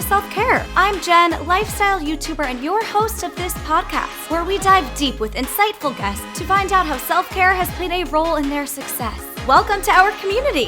self-care. I'm Jen, lifestyle YouTuber and your host of this podcast, where we dive deep with insightful guests to find out how self-care has played a role in their success. Welcome to our community.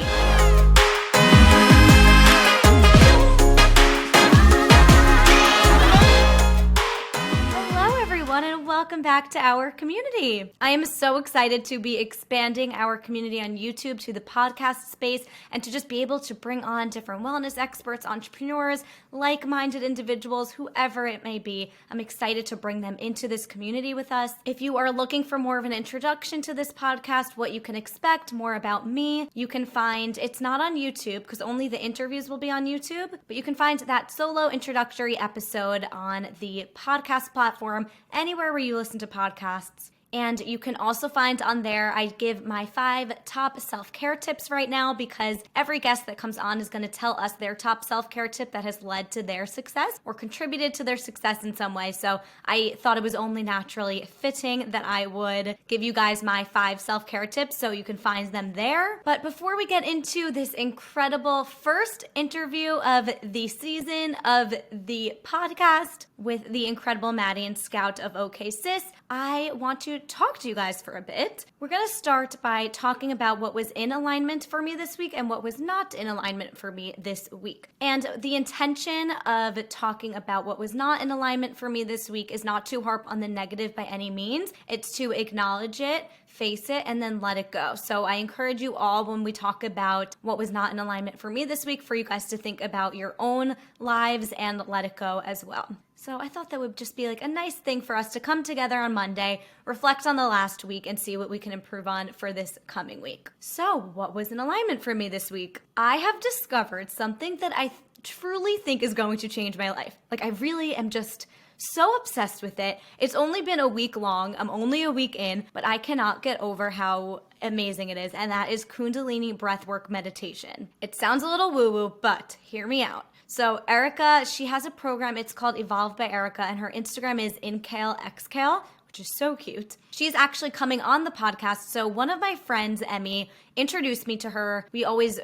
And welcome back to our community. I am so excited to be expanding our community on YouTube to the podcast space and to just be able to bring on different wellness experts, entrepreneurs, like-minded individuals, whoever it may be. I'm excited to bring them into this community with us. If you are looking for more of an introduction to this podcast, what you can expect, more about me, you can find, it's not on YouTube because only the interviews will be on YouTube, but you can find that solo introductory episode on the podcast platform, anywhere where you listen to podcasts. And you can also find on there, I give my 5 top self-care tips right now because every guest that comes on is going to tell us their top self-care tip that has led to their success or contributed to their success in some way. So I thought it was only naturally fitting that I would give you guys my 5 self-care tips so you can find them there. But before we get into this incredible first interview of the season of the podcast with the incredible Mady and Scout of Okay Sis, I want to talk to you guys for a bit. We're going to start by talking about what was in alignment for me this week and what was not in alignment for me this week. And the intention of talking about what was not in alignment for me this week is not to harp on the negative by any means. It's to acknowledge it, face it, and then let it go. So I encourage you all, when we talk about what was not in alignment for me this week, for you guys to think about your own lives and let it go as well. So I thought that would just be like a nice thing for us to come together on Monday, reflect on the last week, and see what we can improve on for this coming week. So what was in alignment for me this week? I have discovered something that I truly think is going to change my life. Like, I really am just so obsessed with it. It's only been a week long. I'm only a week in, but I cannot get over how amazing it is, and that is Kundalini breathwork meditation. It sounds a little woo-woo, but hear me out. So Erica, she has a program, it's called Evolve by Erica, and her Instagram is InKaleXKale, which is so cute. She's actually coming on the podcast. So one of my friends, Emmy, introduced me to her. We always,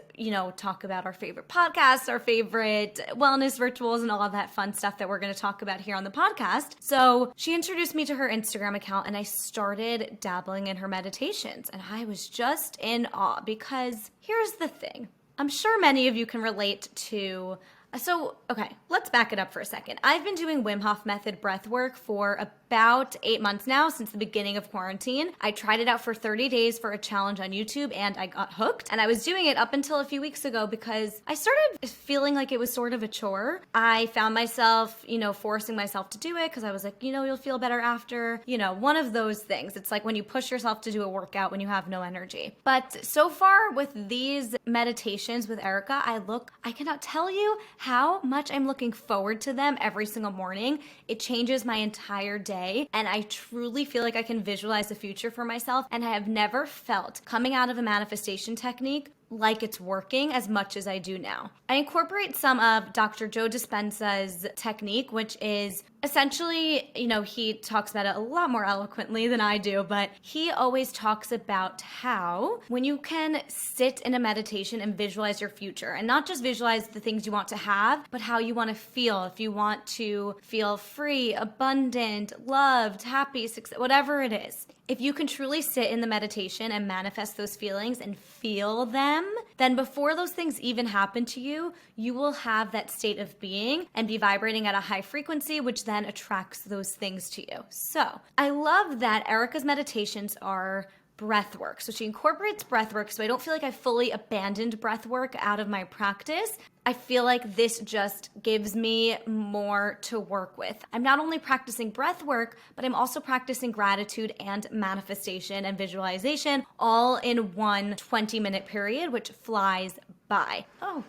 talk about our favorite podcasts, our favorite wellness rituals, and all of that fun stuff that we're going to talk about here on the podcast. So she introduced me to her Instagram account, and I started dabbling in her meditations, and I was just in awe because here's the thing. I'm sure many of you can relate to. So, okay, let's back it up for a second. I've been doing Wim Hof method breath work for about 8 months now, since the beginning of quarantine. I tried it out for 30 days for a challenge on YouTube, and I got hooked. And I was doing it up until a few weeks ago because I started feeling like it was sort of a chore. I found myself, forcing myself to do it because I was like, you'll feel better after. One of those things. It's like when you push yourself to do a workout when you have no energy. But so far with these meditations with Erica, I cannot tell you how much I'm looking forward to them every single morning. It changes my entire day, and I truly feel like I can visualize the future for myself, and I have never felt coming out of a manifestation technique like it's working as much as I do now. I incorporate some of Dr. Joe Dispenza's technique, which is essentially, he talks about it a lot more eloquently than I do, but he always talks about how when you can sit in a meditation and visualize your future, and not just visualize the things you want to have, but how you want to feel. If you want to feel free, abundant, loved, happy, success, whatever it is. If you can truly sit in the meditation and manifest those feelings and feel them, then before those things even happen to you, you will have that state of being and be vibrating at a high frequency, which then attracts those things to you. So I love that Erica's meditations are breath work. So she incorporates breath work, so I don't feel like I fully abandoned breath work out of my practice. I feel like this just gives me more to work with. I'm not only practicing breath work, but I'm also practicing gratitude and manifestation and visualization all in one 20-minute period, which flies by. Oh,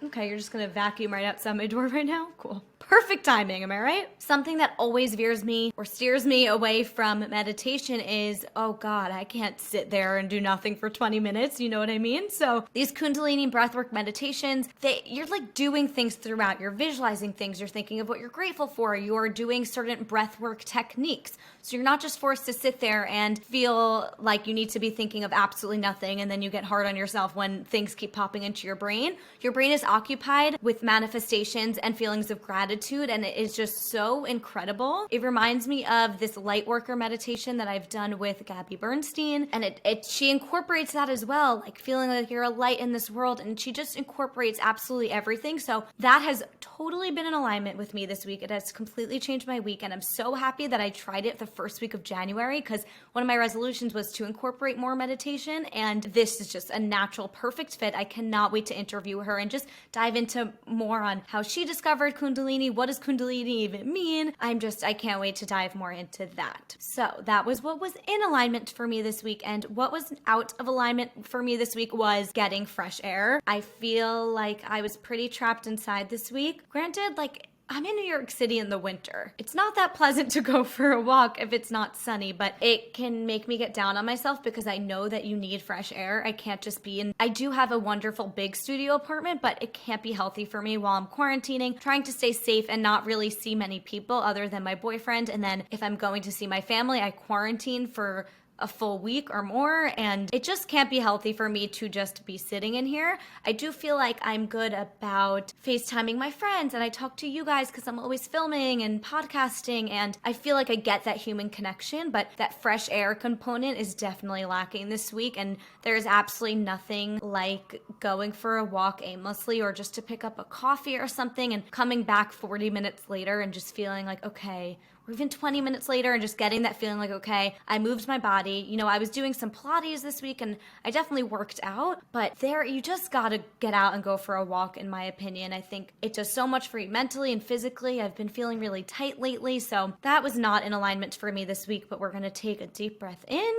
okay, you're just gonna vacuum right outside my door right now? Cool. Perfect timing, am I right? Something that always veers me or steers me away from meditation is, oh God, I can't sit there and do nothing for 20 minutes. You know what I mean? So these Kundalini breathwork meditations, you're like doing things throughout. You're visualizing things. You're thinking of what you're grateful for. You're doing certain breathwork techniques. So you're not just forced to sit there and feel like you need to be thinking of absolutely nothing, and then you get hard on yourself when things keep popping into your brain. Your brain is occupied with manifestations and feelings of gratitude, and it is just so incredible. It reminds me of this light worker meditation that I've done with Gabby Bernstein, and she incorporates that as well, like feeling like you're a light in this world, and she just incorporates absolutely everything. So that has totally been in alignment with me this week. It has completely changed my week, and I'm so happy that I tried it the first week of January, because one of my resolutions was to incorporate more meditation, and this is just a natural, perfect fit. I cannot wait to interview her and just dive into more on how she discovered Kundalini. What does Kundalini even mean? I can't wait to dive more into that. So that was what was in alignment for me this week, and what was out of alignment for me this week was getting fresh air. I feel like I was pretty trapped inside this week. Granted, like, I'm in New York City in the winter. It's not that pleasant to go for a walk if it's not sunny, but it can make me get down on myself because I know that you need fresh air. I can't just be in. I do have a wonderful big studio apartment, but it can't be healthy for me while I'm quarantining, trying to stay safe and not really see many people other than my boyfriend. And then if I'm going to see my family, I quarantine for a full week or more, and it just can't be healthy for me to just be sitting in here. I do feel like I'm good about FaceTiming my friends, and I talk to you guys because I'm always filming and podcasting, and I feel like I get that human connection, but that fresh air component is definitely lacking this week, and there's absolutely nothing like going for a walk aimlessly or just to pick up a coffee or something and coming back 40 minutes later and just feeling like, okay, or even 20 minutes later and just getting that feeling like, okay, I moved my body. You know, I was doing some Pilates this week and I definitely worked out, but you just gotta get out and go for a walk, in my opinion. I think it does so much for you mentally and physically. I've been feeling really tight lately, so that was not in alignment for me this week, but we're gonna take a deep breath in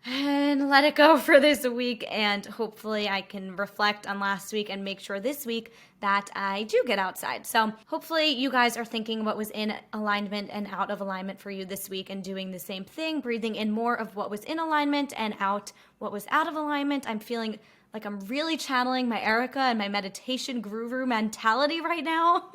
and let it go for this week, and hopefully I can reflect on last week and make sure this week that I do get outside. So hopefully you guys are thinking what was in alignment and out of alignment for you this week and doing the same thing, breathing in more of what was in alignment and out what was out of alignment. I'm feeling like I'm really channeling my Erica and my meditation guru mentality right now.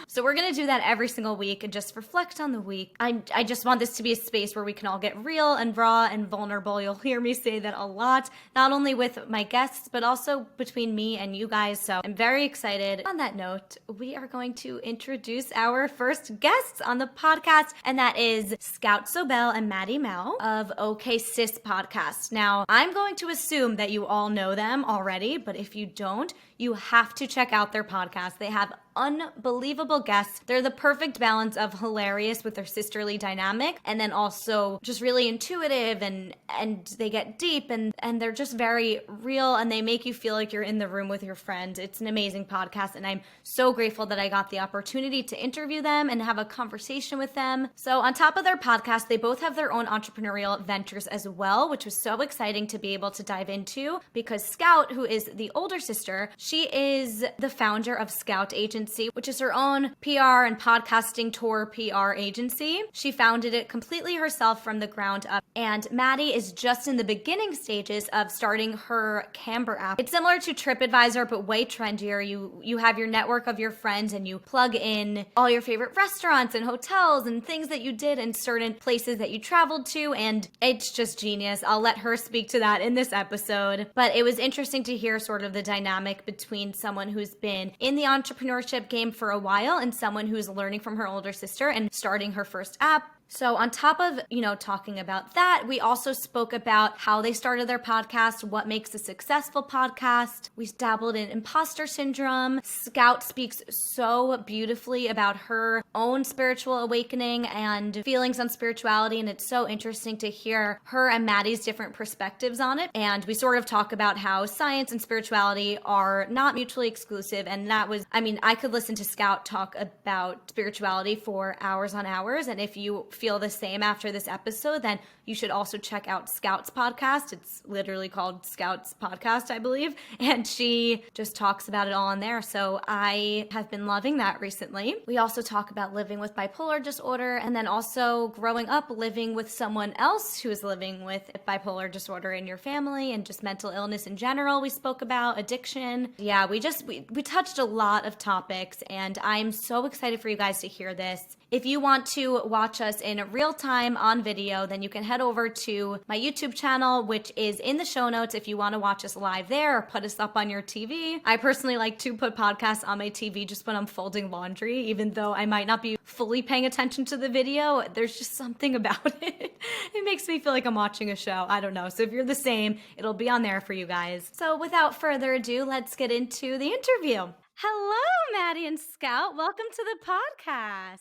So we're going to do that every single week and just reflect on the week. I just want this to be a space where we can all get real and raw and vulnerable. You'll hear me say that a lot, not only with my guests, but also between me and you guys. So I'm very excited. On that note, we are going to introduce our first guests on the podcast, and that is Scout Sobel and Mady Maio of Okay Sis Podcast. Now, I'm going to assume that you all know them already, but if you don't, you have to check out their podcast. They have unbelievable guests. They're the perfect balance of hilarious with their sisterly dynamic, and then also just really intuitive, and they get deep, and they're just very real, and they make you feel like you're in the room with your friend. It's an amazing podcast, and I'm so grateful that I got the opportunity to interview them and have a conversation with them. So on top of their podcast, they both have their own entrepreneurial ventures as well, which was so exciting to be able to dive into, because Scout, who is the older sister, she is the founder of Scout Agency, which is her own PR and podcasting tour PR agency. She founded it completely herself from the ground up. And Mady is just in the beginning stages of starting her Camber app. It's similar to TripAdvisor, but way trendier. You have your network of your friends and you plug in all your favorite restaurants and hotels and things that you did in certain places that you traveled to, and it's just genius. I'll let her speak to that in this episode. But it was interesting to hear sort of the dynamic between someone who's been in the entrepreneurship game for a while and someone who's learning from her older sister and starting her first app. So on top of, talking about that, we also spoke about how they started their podcast, what makes a successful podcast. We dabbled in imposter syndrome. Scout speaks so beautifully about her own spiritual awakening and feelings on spirituality, and it's so interesting to hear her and Maddie's different perspectives on it. And we sort of talk about how science and spirituality are not mutually exclusive, and I could listen to Scout talk about spirituality for hours on hours, and if you feel the same after this episode, then you should also check out Scout's podcast. It's literally called Scout's Podcast, I believe. And she just talks about it all in there. So I have been loving that recently. We also talk about living with bipolar disorder and then also growing up living with someone else who is living with bipolar disorder in your family and just mental illness in general. We spoke about addiction. Yeah, we touched a lot of topics, and I'm so excited for you guys to hear this. If you want to watch us in real time on video, then you can head over to my YouTube channel, which is in the show notes if you want to watch us live there or put us up on your TV. I personally like to put podcasts on my TV just when I'm folding laundry, even though I might not be fully paying attention to the video. There's just something about it. It makes me feel like I'm watching a show. I don't know. So if you're the same, it'll be on there for you guys. So without further ado, let's get into the interview. Hello, Mady and Scout. Welcome to the podcast.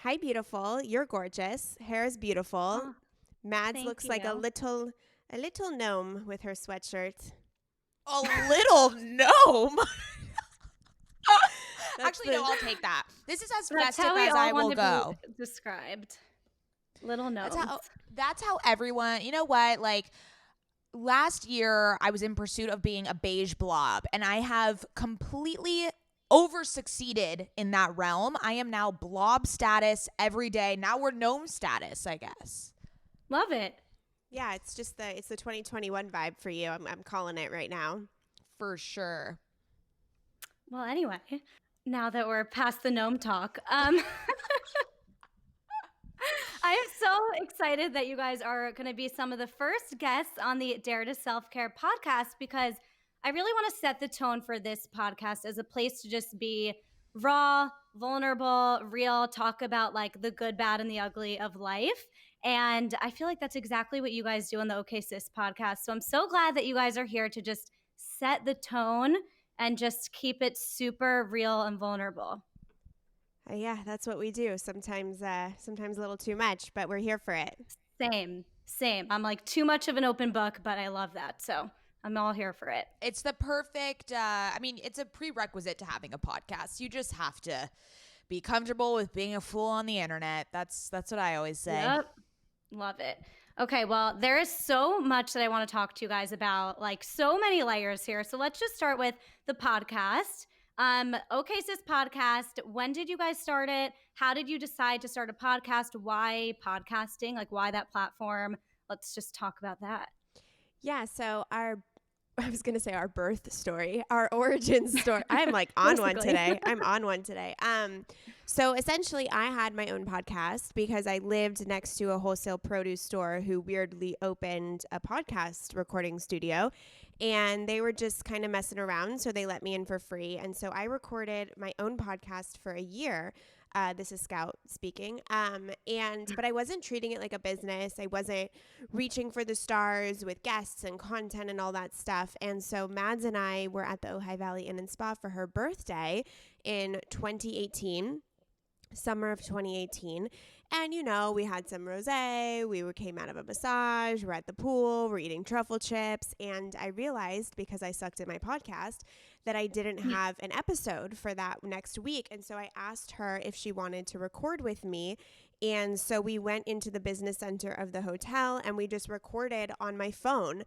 Hi, beautiful. You're gorgeous. Hair is beautiful. Oh, Mads looks like a little gnome with her sweatshirt. A little gnome? Actually, no, I'll take that. This is as festive as I will go. Described. Little gnomes. That's how everyone, you know what, like, last year I was in pursuit of being a beige blob, and I have completely over succeeded in that realm. I am now blob status every day. Now we're gnome status, I guess. Love it. Yeah, it's just the 2021 vibe for you. I'm calling it right now. For sure. Well, anyway, now that we're past the gnome talk, I am so excited that you guys are going to be some of the first guests on the Dare to Self-Care podcast, because I really want to set the tone for this podcast as a place to just be raw, vulnerable, real, talk about like the good, bad, and the ugly of life. And I feel like that's exactly what you guys do on the Okay Sis podcast. So I'm so glad that you guys are here to just set the tone and just keep it super real and vulnerable. Yeah, that's what we do. Sometimes a little too much, but we're here for it. Same. I'm like too much of an open book, but I love that. So I'm all here for it. It's the perfect, it's a prerequisite to having a podcast. You just have to be comfortable with being a fool on the internet. That's what I always say. Yep. Love it. Okay, well, there is so much that I want to talk to you guys about, like so many layers here. So let's just start with the podcast. Okay Sis Podcast. When did you guys start it? How did you decide to start a podcast? Why podcasting? Like, why that platform? Let's just talk about that. Yeah, so our birth story, our origin story. I'm like on one today. I'm on one today. So essentially I had my own podcast because I lived next to a wholesale produce store who weirdly opened a podcast recording studio, and they were just kind of messing around. So they let me in for free. And so I recorded my own podcast for a year. This is Scout speaking. But I wasn't treating it like a business. I wasn't reaching for the stars with guests and content and all that stuff. And so Mads and I were at the Ojai Valley Inn and Spa for her birthday in 2018, summer of 2018. And, you know, we had some rosé, came out of a massage, we're at the pool, we're eating truffle chips. And I realized, because I sucked at my podcast, that I didn't have an episode for that next week. And so I asked her if she wanted to record with me. And so we went into the business center of the hotel and we just recorded on my phone,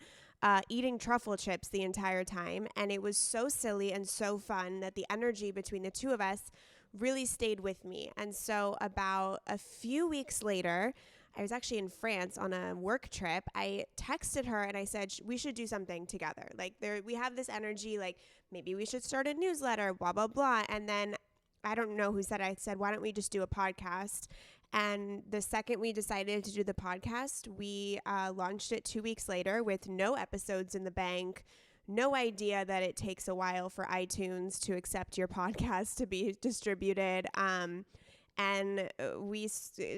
eating truffle chips the entire time. And it was so silly and so fun that the energy between the two of us really stayed with me. And so about a few weeks later, I was actually in France on a work trip. I texted her and I said, we should do something together. Like, we have this energy, like maybe we should start a newsletter, blah, blah, blah. And then I don't know who said, I said, why don't we just do a podcast? And the second we decided to do the podcast, we launched it 2 weeks later with no episodes in the bank. No idea that it takes a while for iTunes to accept your podcast to be distributed. And we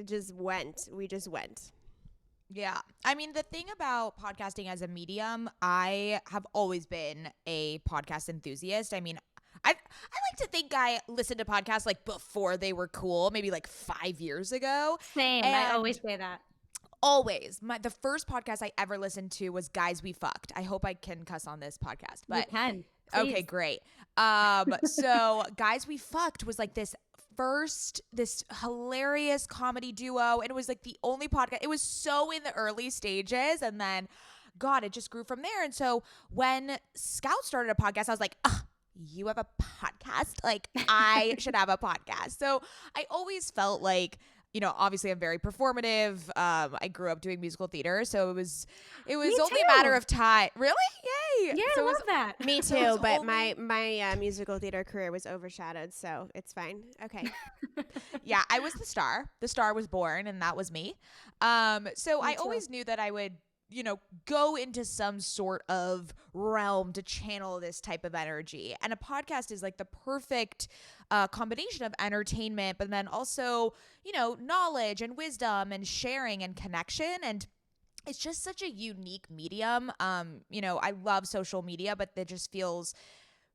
just went. Yeah. I mean, the thing about podcasting as a medium, I have always been a podcast enthusiast. I mean, I like to think I listened to podcasts like before they were cool, maybe like 5 years ago. Same. And I always say that. Always. The first podcast I ever listened to was Guys We Fucked. I hope I can cuss on this podcast. But you can. Okay, great. So Guys We Fucked was like this first this hilarious comedy duo, and it was like the only podcast. It was so in the early stages, and then God, it just grew from there. And so when Scout started a podcast, I was like, you have a podcast? Like, I should have a podcast. So I always felt like, you know, obviously I'm very performative. I grew up doing musical theater, so it was only a matter of time. Really? Yay! Yeah, so I love that. Me too, but my musical theater career was overshadowed, so it's fine. Okay. Yeah, I was the star. The star was born, and that was me. So I always knew that I would, you know, go into some sort of realm to channel this type of energy. And a podcast is like the perfect combination of entertainment, but then also, you know, knowledge and wisdom and sharing and connection. And it's just such a unique medium. You know, I love social media, but it just feels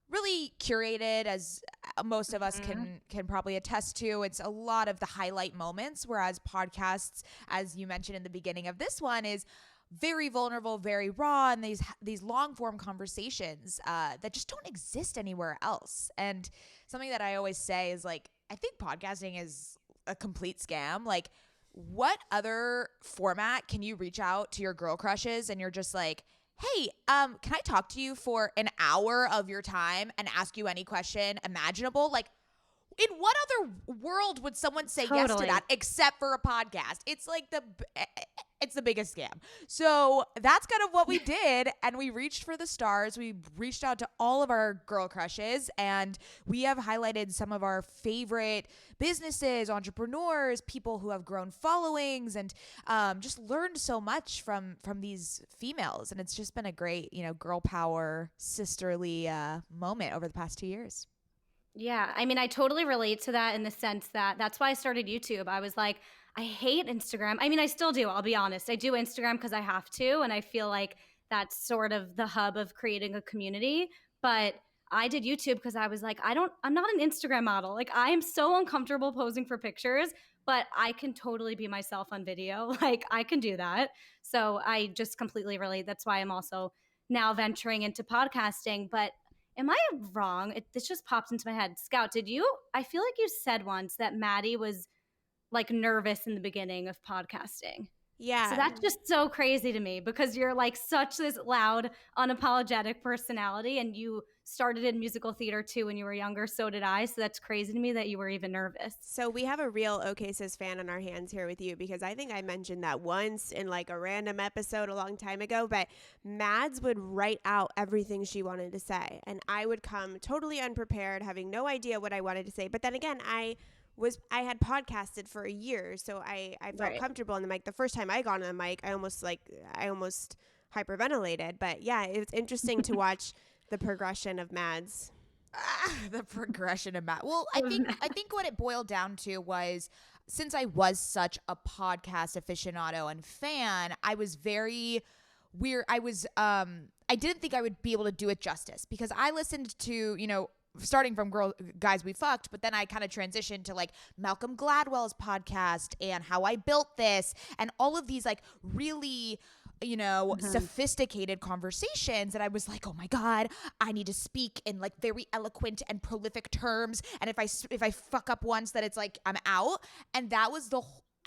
really curated, as most of us can probably attest to. It's a lot of the highlight moments, whereas podcasts, as you mentioned in the beginning of this one, is very vulnerable, very raw, and these long form conversations that just don't exist anywhere else. And something that I always say is like, I think podcasting is a complete scam. Like, what other format can you reach out to your girl crushes and you're just like, hey, can I talk to you for an hour of your time and ask you any question imaginable? Like, in what other world would someone say yes to that except for a podcast? It's like it's the biggest scam. So that's kind of what we did. And we reached for the stars. We reached out to all of our girl crushes, and we have highlighted some of our favorite businesses, entrepreneurs, people who have grown followings, and just learned so much from these females. And it's just been a great, you know, girl power, sisterly moment over the past 2 years. Yeah, I mean, I totally relate to that in the sense that that's why I started YouTube. I was like, I hate Instagram. I mean, I still do, I'll be honest. I do Instagram because I have to, and I feel like that's sort of the hub of creating a community. But I did YouTube because I was like, I'm not an Instagram model. Like, I am so uncomfortable posing for pictures, but I can totally be myself on video. Like, I can do that. So I just completely relate. That's why I'm also now venturing into podcasting. But am I wrong? This just popped into my head. Scout, I feel like you said once that Mady was like nervous in the beginning of podcasting. Yeah. So that's just so crazy to me because you're like such this loud, unapologetic personality, and you started in musical theater too when you were younger. So did I. So that's crazy to me that you were even nervous. So we have a real Okay Sis fan on our hands here with you, because I think I mentioned that once in like a random episode a long time ago, but Mads would write out everything she wanted to say, and I would come totally unprepared, having no idea what I wanted to say. But then again, I had podcasted for a year, so I felt comfortable on the mic. The first time I got on the mic, I almost hyperventilated. But yeah, it's interesting to watch the progression of Mads. The progression of Mads. Well, I think what it boiled down to was, since I was such a podcast aficionado and fan, I was very weird. I didn't think I would be able to do it justice, because I listened to, you know, starting from Guys We Fucked, but then I kind of transitioned to like Malcolm Gladwell's podcast and How I Built This and all of these like really, you know, sophisticated conversations that I was like, oh my God, I need to speak in like very eloquent and prolific terms. And if I fuck up once, that it's like I'm out. And that was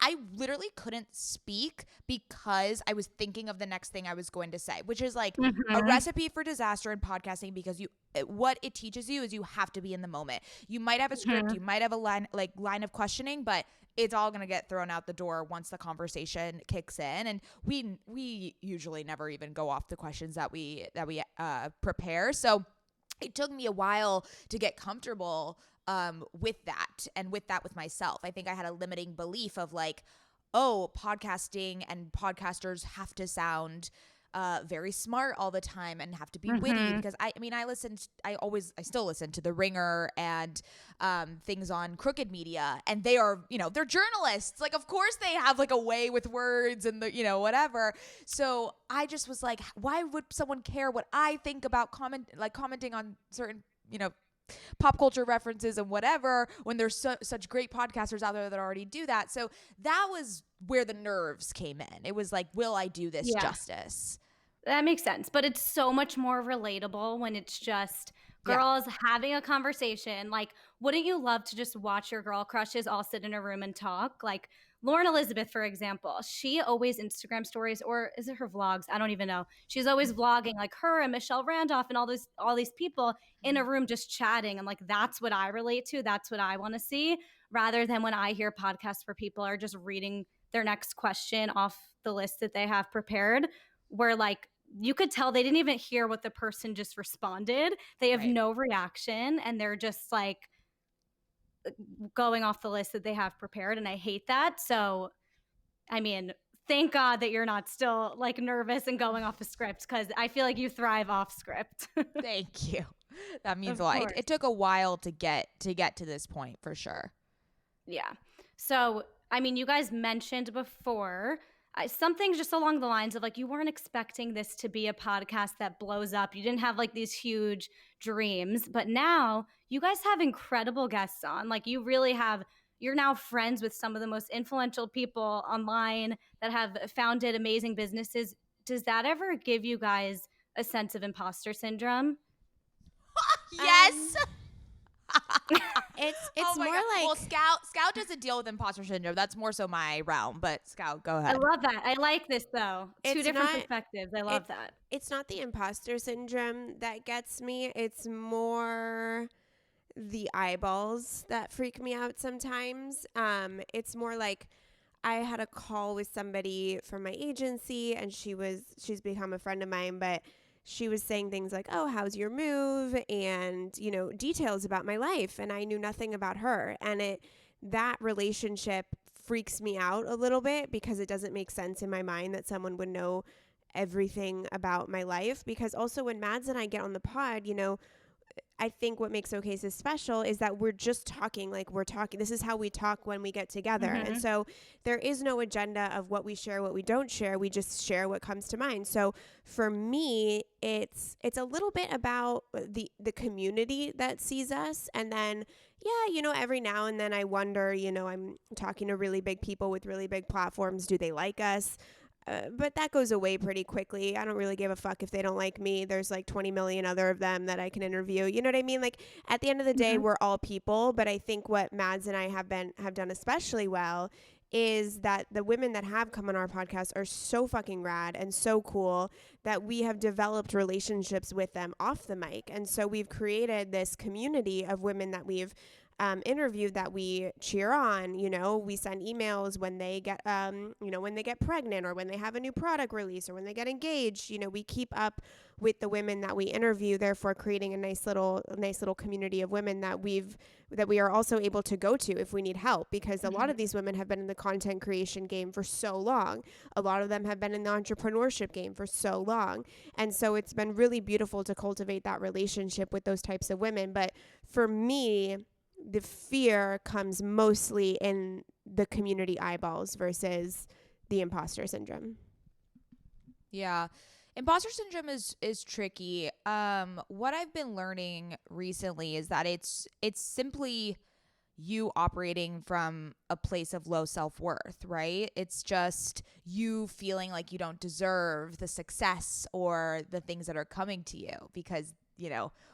I literally couldn't speak because I was thinking of the next thing I was going to say, which is like a recipe for disaster in podcasting, because what it teaches you is you have to be in the moment. You might have a script, you might have a line of questioning, but it's all going to get thrown out the door once the conversation kicks in. And we usually never even go off the questions that we prepare. So it took me a while to get comfortable with that, and with myself. I think I had a limiting belief of like, oh, podcasting and podcasters have to sound very smart all the time and have to be witty, because I still listen to The Ringer and things on Crooked Media, and they are, you know, they're journalists. Like, of course they have like a way with words and the, you know, whatever. So I just was like, why would someone care what I think about commenting on certain, you know, pop culture references and whatever, when there's such great podcasters out there that already do that. So that was where the nerves came in. It was like, will I do this justice? That makes sense. But it's so much more relatable when it's just girls having a conversation. Like, wouldn't you love to just watch your girl crushes all sit in a room and talk? Like Lauren Elizabeth, for example, she always Instagram stories, or is it her vlogs? I don't even know. She's always vlogging like her and Michelle Randolph and all these people in a room just chatting. And like, that's what I relate to. That's what I want to see, rather than when I hear podcasts where people are just reading their next question off the list that they have prepared, where like you could tell they didn't even hear what the person just responded. They have no reaction and they're just like going off the list that they have prepared. And I hate that. So, I mean, thank God that you're not still like nervous and going off a script, because I feel like you thrive off script. Thank you. That means Of a lot. course. It took a while to get to this point for sure. Yeah. So, I mean, you guys mentioned before something just along the lines of like, you weren't expecting this to be a podcast that blows up. You didn't have like these huge dreams, but now you guys have incredible guests on. Like, you really have, you're now friends with some of the most influential people online that have founded amazing businesses. Does that ever give you guys a sense of imposter syndrome? Yes. It's Oh my more God. like, well, Scout doesn't deal with imposter syndrome. That's more so my realm. But Scout, go ahead. I love that. I like this though. Two It's different not- perspectives. I love that. it's not the imposter syndrome that gets me. It's more the eyeballs that freak me out sometimes. It's more like I had a call with somebody from my agency, and she's become a friend of mine, but she was saying things like, "Oh, how's your move?" and, details about my life, and I knew nothing about her. And that relationship freaks me out a little bit, because it doesn't make sense in my mind that someone would know everything about my life. Because also when Mads and I get on the pod, I think what makes Okay Sis special is that we're just talking like we're talking. This is how we talk when we get together. And so there is no agenda of what we share, what we don't share. We just share what comes to mind. So for me, it's a little bit about the community that sees us. And then, every now and then I wonder, I'm talking to really big people with really big platforms. Do they like us? But that goes away pretty quickly. I don't really give a fuck if they don't like me. There's like 20 million other of them that I can interview. You know what I mean? Like, at the end of the day, we're all people. But I think what Mads and I have done especially well is that the women that have come on our podcast are so fucking rad and so cool that we have developed relationships with them off the mic. And so we've created this community of women that we've interviewed that we cheer on. We send emails when they get, when they get pregnant, or when they have a new product release, or when they get engaged. We keep up with the women that we interview, therefore creating a nice little community of women that we are also able to go to if we need help, because a lot of these women have been in the content creation game for so long. A lot of them have been in the entrepreneurship game for so long. And so it's been really beautiful to cultivate that relationship with those types of women. But for me, the fear comes mostly in the community eyeballs versus the imposter syndrome. Yeah. Imposter syndrome is tricky. What I've been learning recently is that it's simply you operating from a place of low self-worth, right? It's just you feeling like you don't deserve the success or the things that are coming to you, because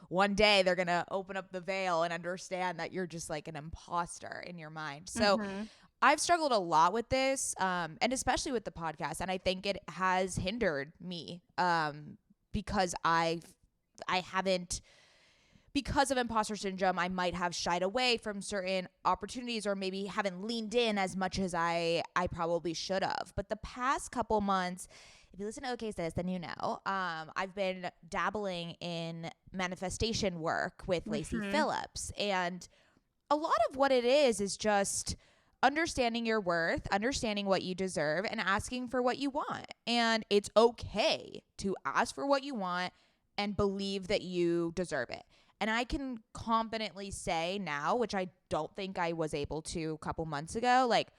one day they're going to open up the veil and understand that you're just like an imposter in your mind. So I've struggled a lot with this, and especially with the podcast. And I think it has hindered me because I haven't, because of imposter syndrome, I might have shied away from certain opportunities, or maybe haven't leaned in as much as I probably should have. But the past couple months, if you listen to Okay Sis, then I've been dabbling in manifestation work with Lacey Phillips. And a lot of what it is just understanding your worth, understanding what you deserve, and asking for what you want. And it's okay to ask for what you want and believe that you deserve it. And I can confidently say now, which I don't think I was able to a couple months ago, like,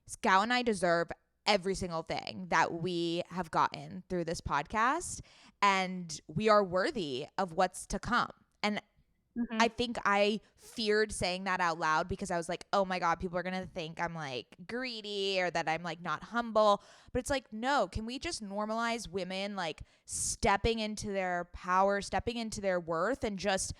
Scout and I deserve every single thing that we have gotten through this podcast, and we are worthy of what's to come. And I think I feared saying that out loud because I was like, oh my God, people are going to think I'm like greedy or that I'm like not humble. But it's like, no, can we just normalize women like stepping into their power, stepping into their worth, and just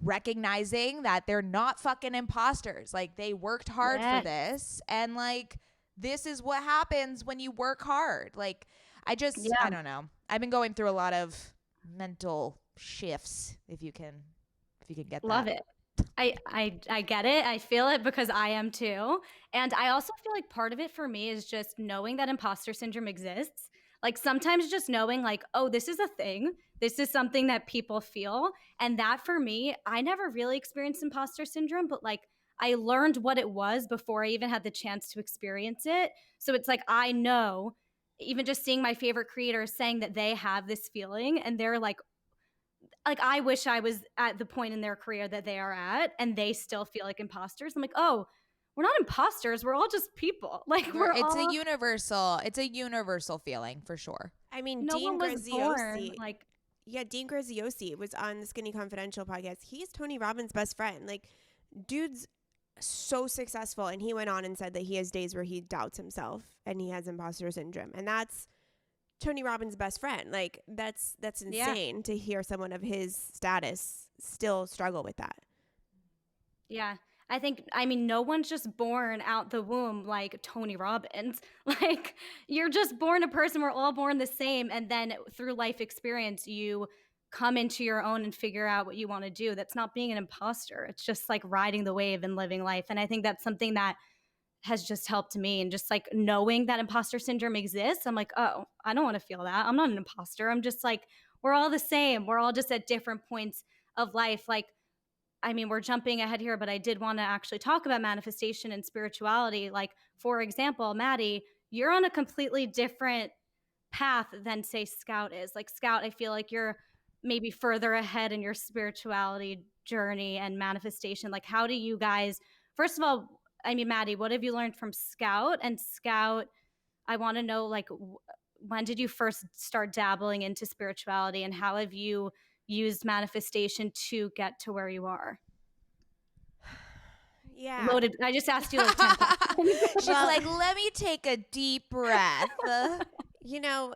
recognizing that they're not fucking imposters. Like they worked hard for this, and like this is what happens when you work hard. Like I don't know. I've been going through a lot of mental shifts, if you can get Love that. it. I get it. I feel it because I am too. And I also feel like part of it for me is just knowing that imposter syndrome exists. Like sometimes just knowing like, oh, this is a thing. This is something that people feel. And that for me, I never really experienced imposter syndrome, but like I learned what it was before I even had the chance to experience it. So it's like I know, even just seeing my favorite creators saying that they have this feeling and they're like I wish I was at the point in their career that they are at and they still feel like imposters. I'm like, oh, we're not imposters. We're all just people. Like It's a universal feeling for sure. I mean, no Dean one was born Graziosi. like Dean Graziosi was on the Skinny Confidential podcast. He's Tony Robbins' best friend. Like, dude's so successful, and he went on and said that he has days where he doubts himself and he has imposter syndrome, and that's Tony Robbins' best friend. Like, that's insane to hear someone of his status still struggle with that. Yeah. I mean, no one's just born out the womb like Tony Robbins. Like, you're just born a person. We're all born the same. And then through life experience, you come into your own and figure out what you want to do. That's not being an imposter. It's just like riding the wave and living life. And I think that's something that has just helped me. And just like knowing that imposter syndrome exists, I'm like, oh, I don't want to feel that. I'm not an imposter. I'm just like, we're all the same. We're all just at different points of life. Like, I mean, we're jumping ahead here, but I did want to actually talk about manifestation and spirituality. Like, for example, Mady, you're on a completely different path than, say, Scout is. Like, Scout, I feel like you're maybe further ahead in your spirituality journey and manifestation. Like, how do you guys, first of all, I mean, Mady, what have you learned from Scout? And Scout, I want to know, like, when did you first start dabbling into spirituality and how have you used manifestation to get to where you are? Yeah. Loaded. I just asked you like 10 questions. She's like, let me take a deep breath. You know,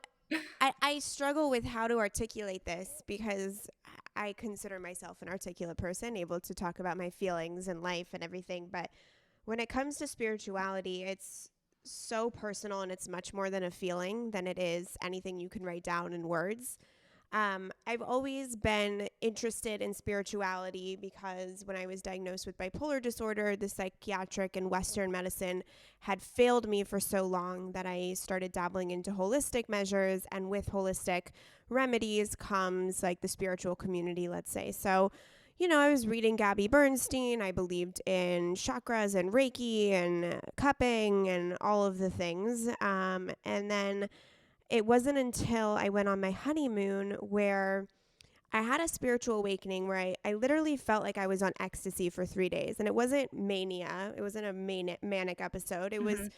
I struggle with how to articulate this because I consider myself an articulate person, able to talk about my feelings and life and everything. But when it comes to spirituality, it's so personal and it's much more than a feeling than it is anything you can write down in words. I've always been interested in spirituality because when I was diagnosed with bipolar disorder, the psychiatric and Western medicine had failed me for so long that I started dabbling into holistic measures, and with holistic remedies comes like the spiritual community, let's say. So, you know, I was reading Gabby Bernstein. I believed in chakras and Reiki and cupping and all of the things. And then it wasn't until I went on my honeymoon where I had a spiritual awakening where I literally felt like I was on ecstasy for 3 days. And it wasn't mania. It wasn't a manic episode. It was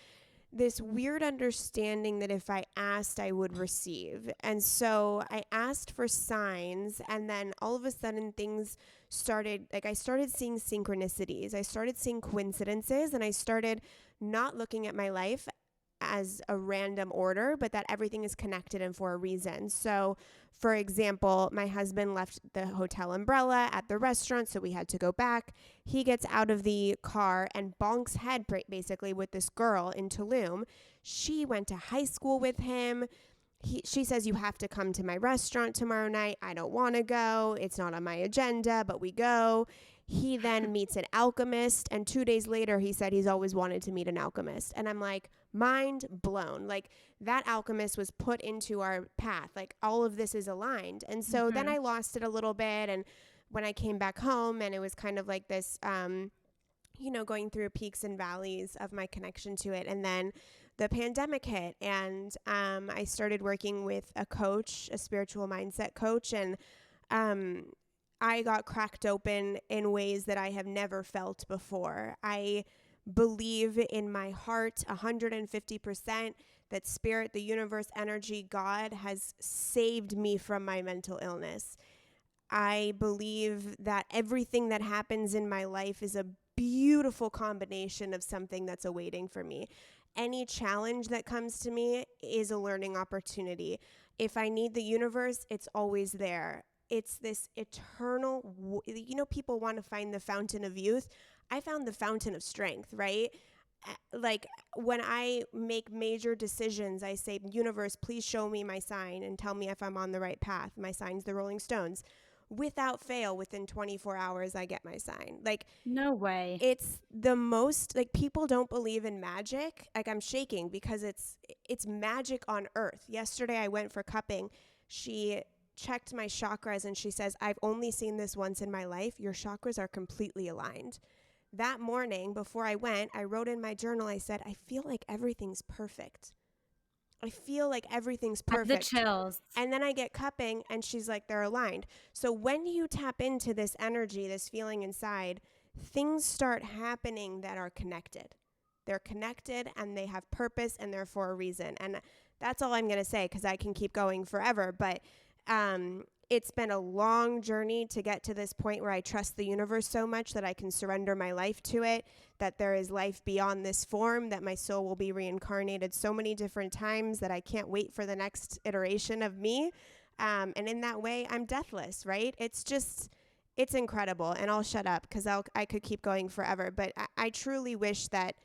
this weird understanding that if I asked, I would receive. And so I asked for signs, and then all of a sudden things started, like I started seeing synchronicities. I started seeing coincidences, and I started not looking at my life as a random order, but that everything is connected and for a reason. So, for example, my husband left the hotel umbrella at the restaurant, so we had to go back. He gets out of the car and bonks head basically with this girl in Tulum. She went to high school with him. She says, you have to come to my restaurant tomorrow night. I don't want to go. It's not on my agenda, but we go. He then meets an alchemist, and 2 days later, he said he's always wanted to meet an alchemist. And I'm like, mind blown. Like, that alchemist was put into our path. Like, all of this is aligned. And so then I lost it a little bit. And when I came back home, and it was kind of like this, you know, going through peaks and valleys of my connection to it. And then the pandemic hit, and I started working with a coach, a spiritual mindset coach, and I got cracked open in ways that I have never felt before. I believe in my heart 150% that spirit, the universe, energy, God has saved me from my mental illness. I believe that everything that happens in my life is a beautiful combination of something that's awaiting for me. Any challenge that comes to me is a learning opportunity. If I need the universe, it's always there. It's this eternal, people want to find the fountain of youth. I found the fountain of strength, right? Like when I make major decisions, I say, universe, please show me my sign and tell me if I'm on the right path. My sign's the Rolling Stones. Without fail, within 24 hours, I get my sign. Like, no way. It's the most, like, people don't believe in magic. Like, I'm shaking because it's magic on earth. Yesterday, I went for cupping. She checked my chakras and she says, I've only seen this once in my life. Your chakras are completely aligned. That morning, before I went, I wrote in my journal, I said, I feel like everything's perfect. I feel like everything's perfect. The chills. And then I get cupping and she's like, they're aligned. So when you tap into this energy, this feeling inside, things start happening that are connected. They're connected and they have purpose and they're for a reason. And that's all I'm going to say because I can keep going forever. But it's been a long journey to get to this point where I trust the universe so much that I can surrender my life to it, that there is life beyond this form, that my soul will be reincarnated so many different times that I can't wait for the next iteration of me. And in that way, I'm deathless, right? It's incredible. And I'll shut up because I could keep going forever. But I truly wish that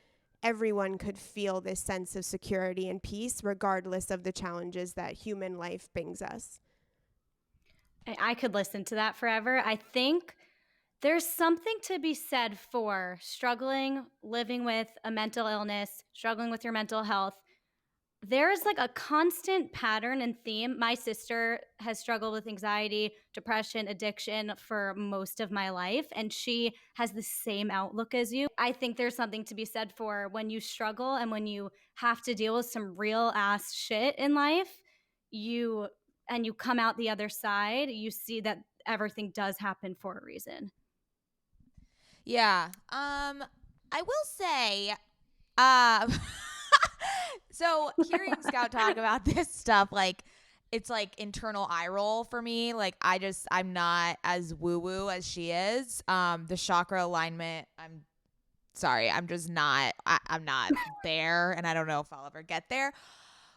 everyone could feel this sense of security and peace, regardless of the challenges that human life brings us. I could listen to that forever. I think there's something to be said for struggling, living with a mental illness, struggling with your mental health. There's like a constant pattern and theme. My sister has struggled with anxiety, depression, addiction for most of my life, and she has the same outlook as you. I think there's something to be said for when you struggle and when you have to deal with some real ass shit in life, you come out the other side, you see that everything does happen for a reason. Yeah. I will say, so hearing Scout talk about this stuff, like, it's like internal eye roll for me. Like, I'm not as woo-woo as she is. The chakra alignment, I'm sorry, I'm just not, I'm not there, and I don't know if I'll ever get there.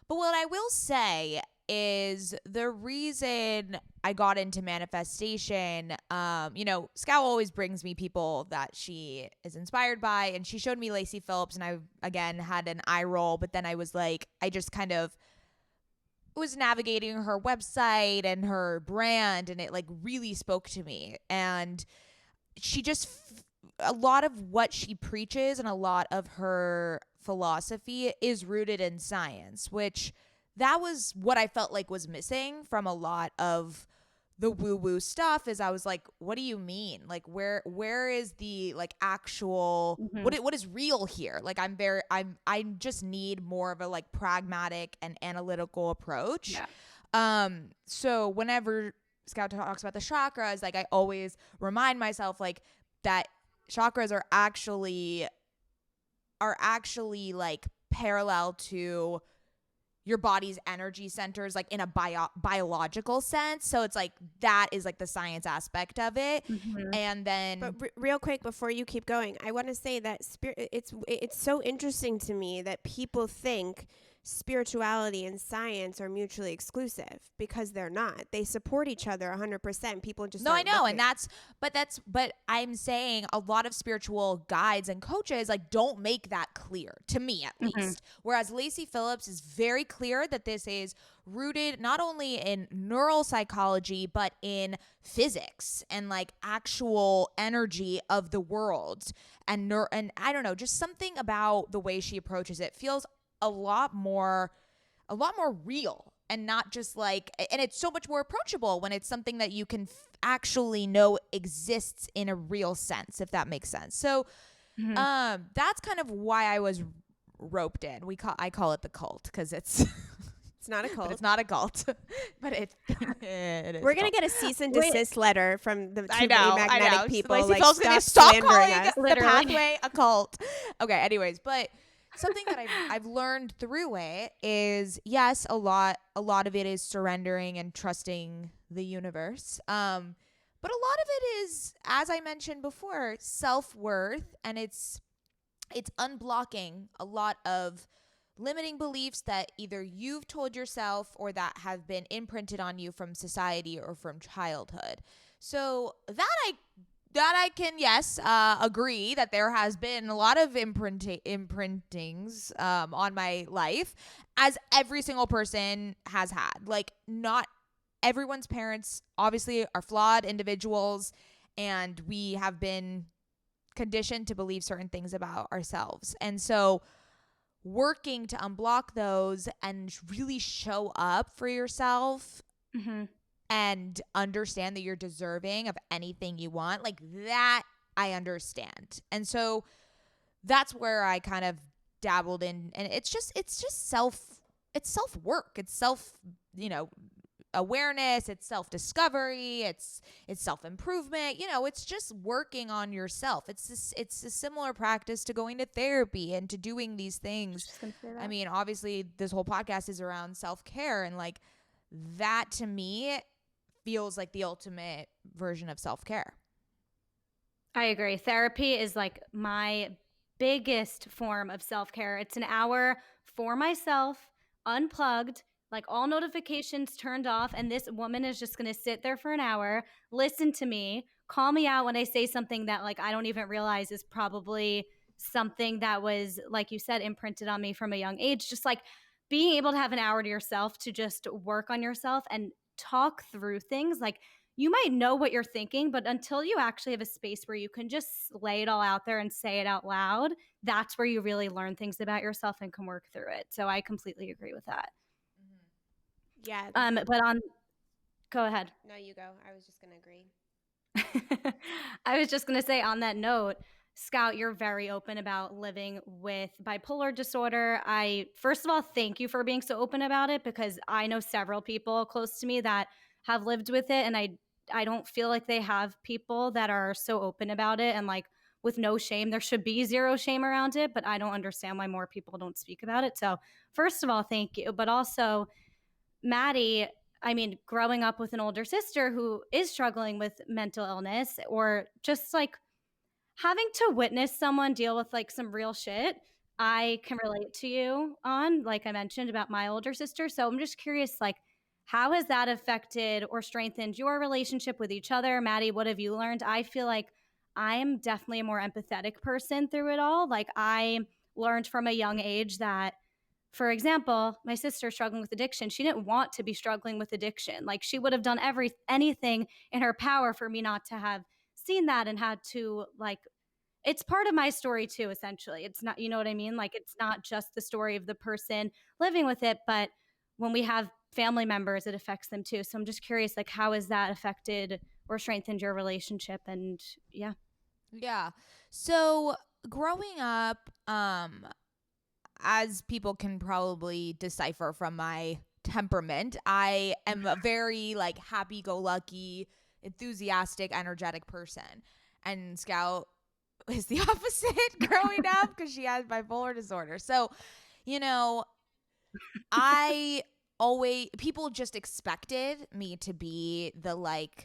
But what I will say is the reason I got into manifestation, Scout always brings me people that she is inspired by, and she showed me Lacy Phillips, and I, again, had an eye roll, but then I was like, I just kind of was navigating her website and her brand, and it like really spoke to me. And she just, a lot of what she preaches and a lot of her philosophy is rooted in science, which that was what I felt like was missing from a lot of the woo-woo stuff. Is I was like, what do you mean? Like, where is the like actual, what is real here? Like, I just need more of a like pragmatic and analytical approach. Yeah. So whenever Scout talks about the chakras, like, I always remind myself like that chakras are actually like parallel to your body's energy centers, like in a biological sense. So it's like, that is like the science aspect of it. And then, but real quick before you keep going, I want to say that it's so interesting to me that people think spirituality and science are mutually exclusive, because they're not. They support each other 100%. People just, no, I know. And but I'm saying a lot of spiritual guides and coaches like don't make that clear, to me at least. Whereas Lacy Phillips is very clear that this is rooted not only in neural psychology, but in physics and like actual energy of the world. And I don't know, just something about the way she approaches it feels a lot more real, and not just like, and it's so much more approachable when it's something that you can actually know exists in a real sense, if that makes sense. So that's kind of why I was roped in. I call it the cult, because it's it's not a cult. But it's not a cult. But it is. We're gonna get a cease and desist letter from the two magnetic people. Lacey like, Phillips gonna stop calling us. the pathway a cult. Okay. Anyways, but something that I've learned through it is, yes, a lot of it is surrendering and trusting the universe. But a lot of it is, as I mentioned before, self-worth, and it's unblocking a lot of limiting beliefs that either you've told yourself or that have been imprinted on you from society or from childhood. So that I can, yes, agree that there has been a lot of imprintings on my life, as every single person has had. Like, not everyone's parents obviously are flawed individuals, and we have been conditioned to believe certain things about ourselves. And so working to unblock those and really show up for yourself Mm-hmm. and understand that you're deserving of anything you want, like that I understand. And so that's where I kind of dabbled in, and it's just self work. It's self, awareness, it's self-discovery, it's self-improvement. It's just working on yourself. It's a similar practice to going to therapy and to doing these things. Just gonna say that. I mean, obviously this whole podcast is around self-care, and like that to me feels like the ultimate version of self-care. I agree. Therapy is like my biggest form of self-care. It's an hour for myself, unplugged, like all notifications turned off. And this woman is just going to sit there for an hour, listen to me, call me out when I say something that like I don't even realize is probably something that was, like you said, imprinted on me from a young age. Just like being able to have an hour to yourself to just work on yourself and talk through things. Like, you might know what you're thinking, but until you actually have a space where you can just lay it all out there and say it out loud, that's where you really learn things about yourself and can work through it. So I completely agree with that. Yeah. Go ahead. No, you go. I was just going to agree. I was just going to say, on that note, Scout, you're very open about living with bipolar disorder. First of all, thank you for being so open about it, because I know several people close to me that have lived with it, and I don't feel like they have people that are so open about it and like with no shame. There should be zero shame around it, but I don't understand why more people don't speak about it. So first of all, thank you. But also, Mady, I mean, growing up with an older sister who is struggling with mental illness, or just like having to witness someone deal with like some real shit, I can relate to you on, like I mentioned about my older sister. So I'm just curious, like, how has that affected or strengthened your relationship with each other? Mady, what have you learned? I feel like I am definitely a more empathetic person through it all. Like, I learned from a young age that, for example, my sister struggling with addiction, she didn't want to be struggling with addiction. Like, she would have done anything in her power for me not to have seen that, and had to, like, it's part of my story too, essentially. It's not, you know what I mean? Like, it's not just the story of the person living with it, but when we have family members, it affects them too. So I'm just curious, like, how has that affected or strengthened your relationship? And yeah. Yeah. So growing up, as people can probably decipher from my temperament, I am a very like happy-go-lucky, enthusiastic, energetic person. And Scout is the opposite growing up because she has bipolar disorder. So, I always, people just expected me to be the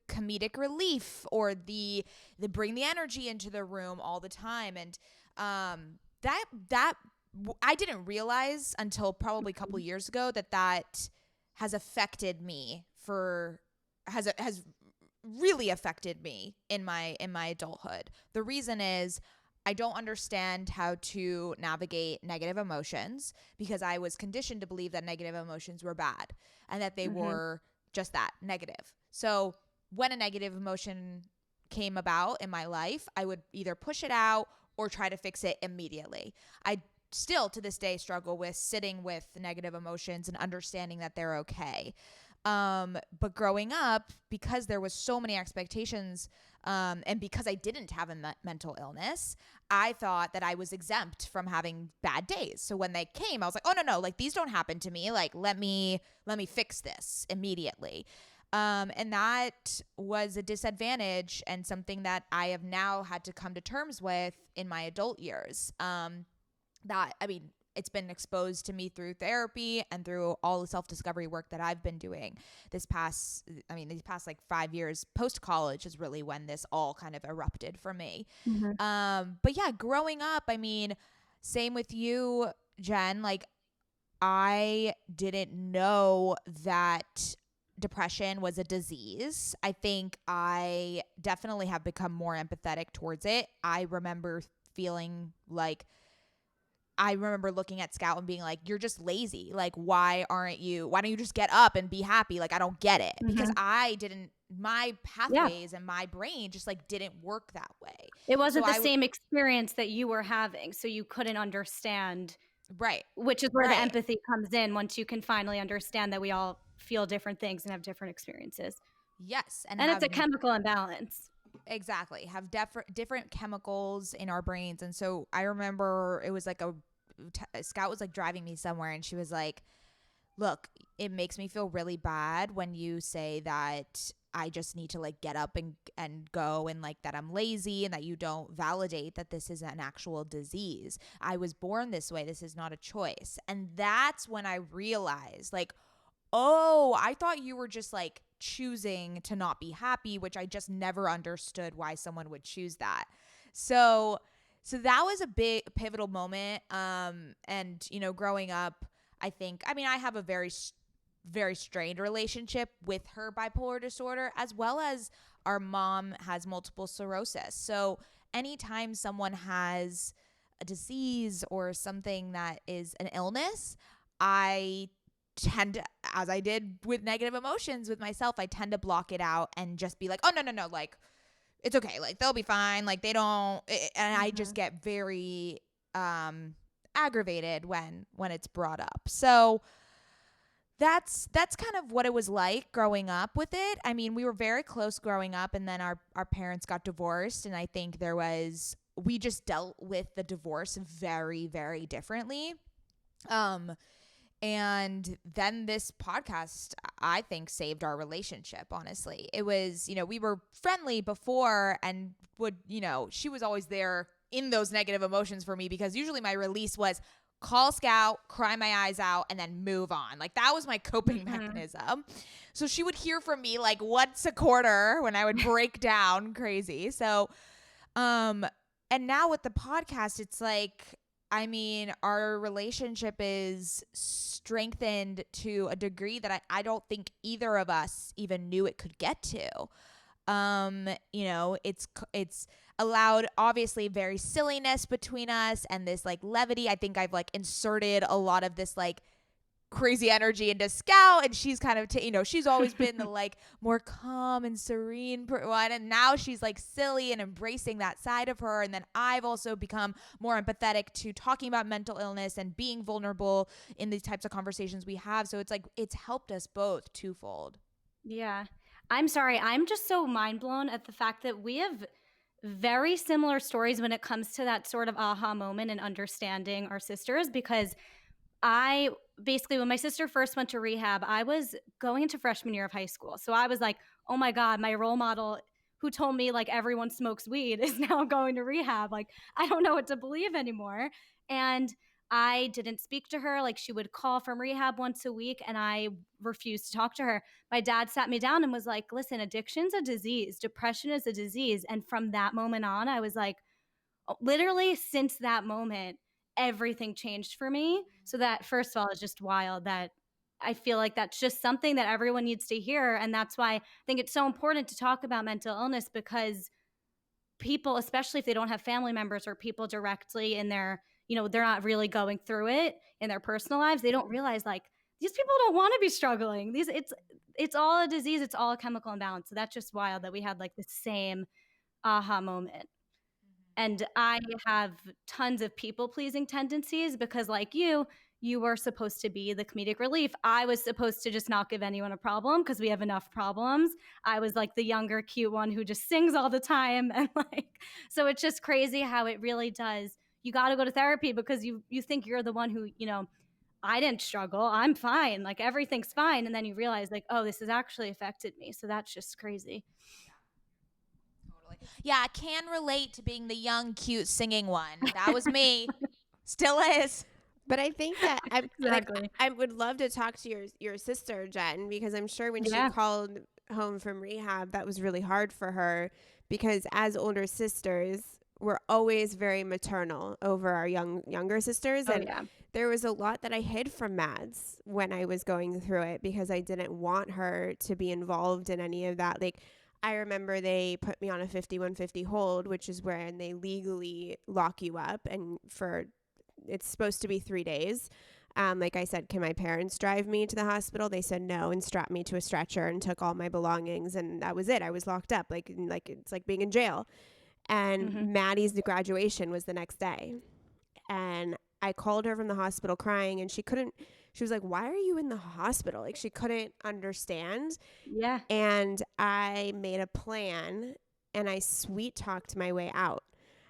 comedic relief, or the bring the energy into the room all the time. And that I didn't realize until probably a couple years ago that has affected me has really affected me in my adulthood. The reason is I don't understand how to navigate negative emotions, because I was conditioned to believe that negative emotions were bad and that they were just that, negative. So when a negative emotion came about in my life, I would either push it out or try to fix it immediately. I still to this day struggle with sitting with negative emotions and understanding that they're okay. But growing up, because there was so many expectations, and because I didn't have a mental illness, I thought that I was exempt from having bad days. So when they came, I was like, oh no, like these don't happen to me. Like, let me fix this immediately. And that was a disadvantage and something that I have now had to come to terms with in my adult years. it's been exposed to me through therapy and through all the self-discovery work that I've been doing these past like 5 years post college is really when this all kind of erupted for me. But yeah, growing up, I mean, same with you, Jen, like I didn't know that depression was a disease. I think I definitely have become more empathetic towards it. I remember looking at Scout and being like, you're just lazy. Like, why don't you just get up and be happy? Like, I don't get it. Because my pathways and my brain just like didn't work that way. It wasn't the same experience that you were having. So you couldn't understand. Right. Which is where the empathy comes in once you can finally understand that we all feel different things and have different experiences. Yes. And it's a chemical imbalance. Exactly. Have different chemicals in our brains. And so I remember it was like Scout was like driving me somewhere and she was like, look, it makes me feel really bad when you say that I just need to like get up and go and like that I'm lazy and that you don't validate that this is an actual disease. I was born this way. This is not a choice. And that's when I realized like, oh, I thought you were just like choosing to not be happy, which I just never understood why someone would choose that. So that was a big pivotal moment. And you know, growing up, I have a very, very strained relationship with her bipolar disorder, as well as our mom has multiple sclerosis. So anytime someone has a disease or something that is an illness, I tend to, as I did with negative emotions with myself, I tend to block it out and just be like, oh, no, like, it's okay. Like, they'll be fine. Like, they don't, and I just get very aggravated when it's brought up. So that's kind of what it was like growing up with it. I mean, we were very close growing up, and then our parents got divorced, and I think we just dealt with the divorce very, very differently. And then this podcast, I think, saved our relationship, honestly. It was, you know, we were friendly before and she was always there in those negative emotions for me, because usually my release was call Scout, cry my eyes out, and then move on. Like, that was my coping mechanism. So she would hear from me like once a quarter when I would break down crazy. So, and now with the podcast, it's like, I mean, our relationship is strengthened to a degree that I don't think either of us even knew it could get to. You know, it's allowed obviously very silliness between us and this like levity. I think I've like inserted a lot of this like crazy energy into Scout, and she's kind of she's always been the like more calm and serene one, and now she's like silly and embracing that side of her. And then I've also become more empathetic to talking about mental illness and being vulnerable in these types of conversations we have. So it's like it's helped us both twofold. Yeah. I'm sorry. I'm just so mind blown at the fact that we have very similar stories when it comes to that sort of aha moment and understanding our sisters, because I basically, when my sister first went to rehab, I was going into freshman year of high school. So I was like, oh my God, my role model who told me like everyone smokes weed is now going to rehab. Like, I don't know what to believe anymore. And I didn't speak to her. Like, she would call from rehab once a week and I refused to talk to her. My dad sat me down and was like, listen, addiction's a disease. Depression is a disease. And from that moment on, I was like, literally since that moment, everything changed for me. So that, first of all, is just wild that I feel like that's just something that everyone needs to hear. And that's why I think it's so important to talk about mental illness, because people, especially if they don't have family members or people directly in their, they're not really going through it in their personal lives, they don't realize like these people don't want to be struggling. It's all a disease. It's all a chemical imbalance. So that's just wild that we had like the same aha moment. And I have tons of people-pleasing tendencies because, like you were supposed to be the comedic relief. I was supposed to just not give anyone a problem because we have enough problems. I was like the younger, cute one who just sings all the time. And so it's just crazy how it really does. You got to go to therapy because you think you're the one who, I didn't struggle. I'm fine. Like, everything's fine. And then you realize like, oh, this has actually affected me. So that's just crazy. Yeah, I can relate to being the young, cute, singing one. That was me. Still is. But I think that Exactly. I would love to talk to your sister, Jen, because I'm sure when she Yeah. called home from rehab, that was really hard for her because as older sisters, we're always very maternal over our younger sisters. Oh And yeah. there was a lot that I hid from Mads when I was going through it because I didn't want her to be involved in any of that. Like, I remember they put me on a 5150 hold, which is when they legally lock you up, and it's supposed to be 3 days. Like I said, can my parents drive me to the hospital? They said no and strapped me to a stretcher and took all my belongings, and that was it. I was locked up, like it's like being in jail. And Maddie's graduation was the next day, and I called her from the hospital crying, and she was like, "Why are you in the hospital?" Like, she couldn't understand. Yeah. And I made a plan, and I sweet talked my way out.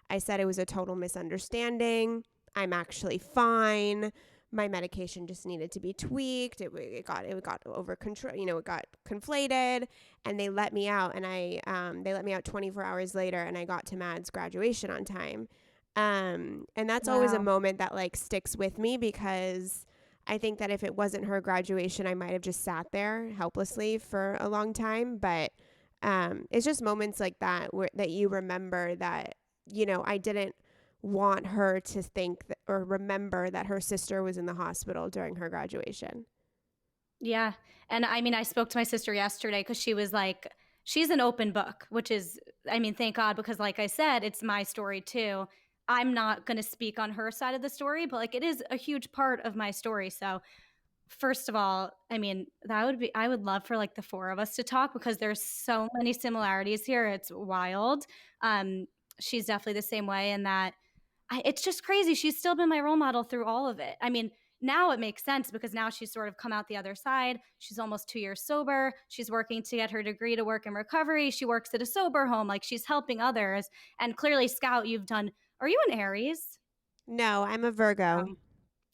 I said it was a total misunderstanding. I'm actually fine. My medication just needed to be tweaked. It got over control. It got conflated, and they let me out. And they let me out 24 hours later, and I got to Mad's graduation on time. And that's always a moment that like sticks with me because I think that if it wasn't her graduation, I might have just sat there helplessly for a long time. But it's just moments like that that you remember that, I didn't want her to think or remember that her sister was in the hospital during her graduation. Yeah. And I mean, I spoke to my sister yesterday because she was like, she's an open book, which is, I mean, thank God, because like I said, it's my story too. I'm not going to speak on her side of the story, but like it is a huge part of my story. So first of all, I mean, I would love for like the four of us to talk because there's so many similarities here. It's wild. She's definitely the same way in that it's just crazy. She's still been my role model through all of it. I mean, now it makes sense because now she's sort of come out the other side. She's almost 2 years sober. She's working to get her degree to work in recovery. She works at a sober home. Like she's helping others. And clearly, Scout, are you an Aries? No, I'm a Virgo.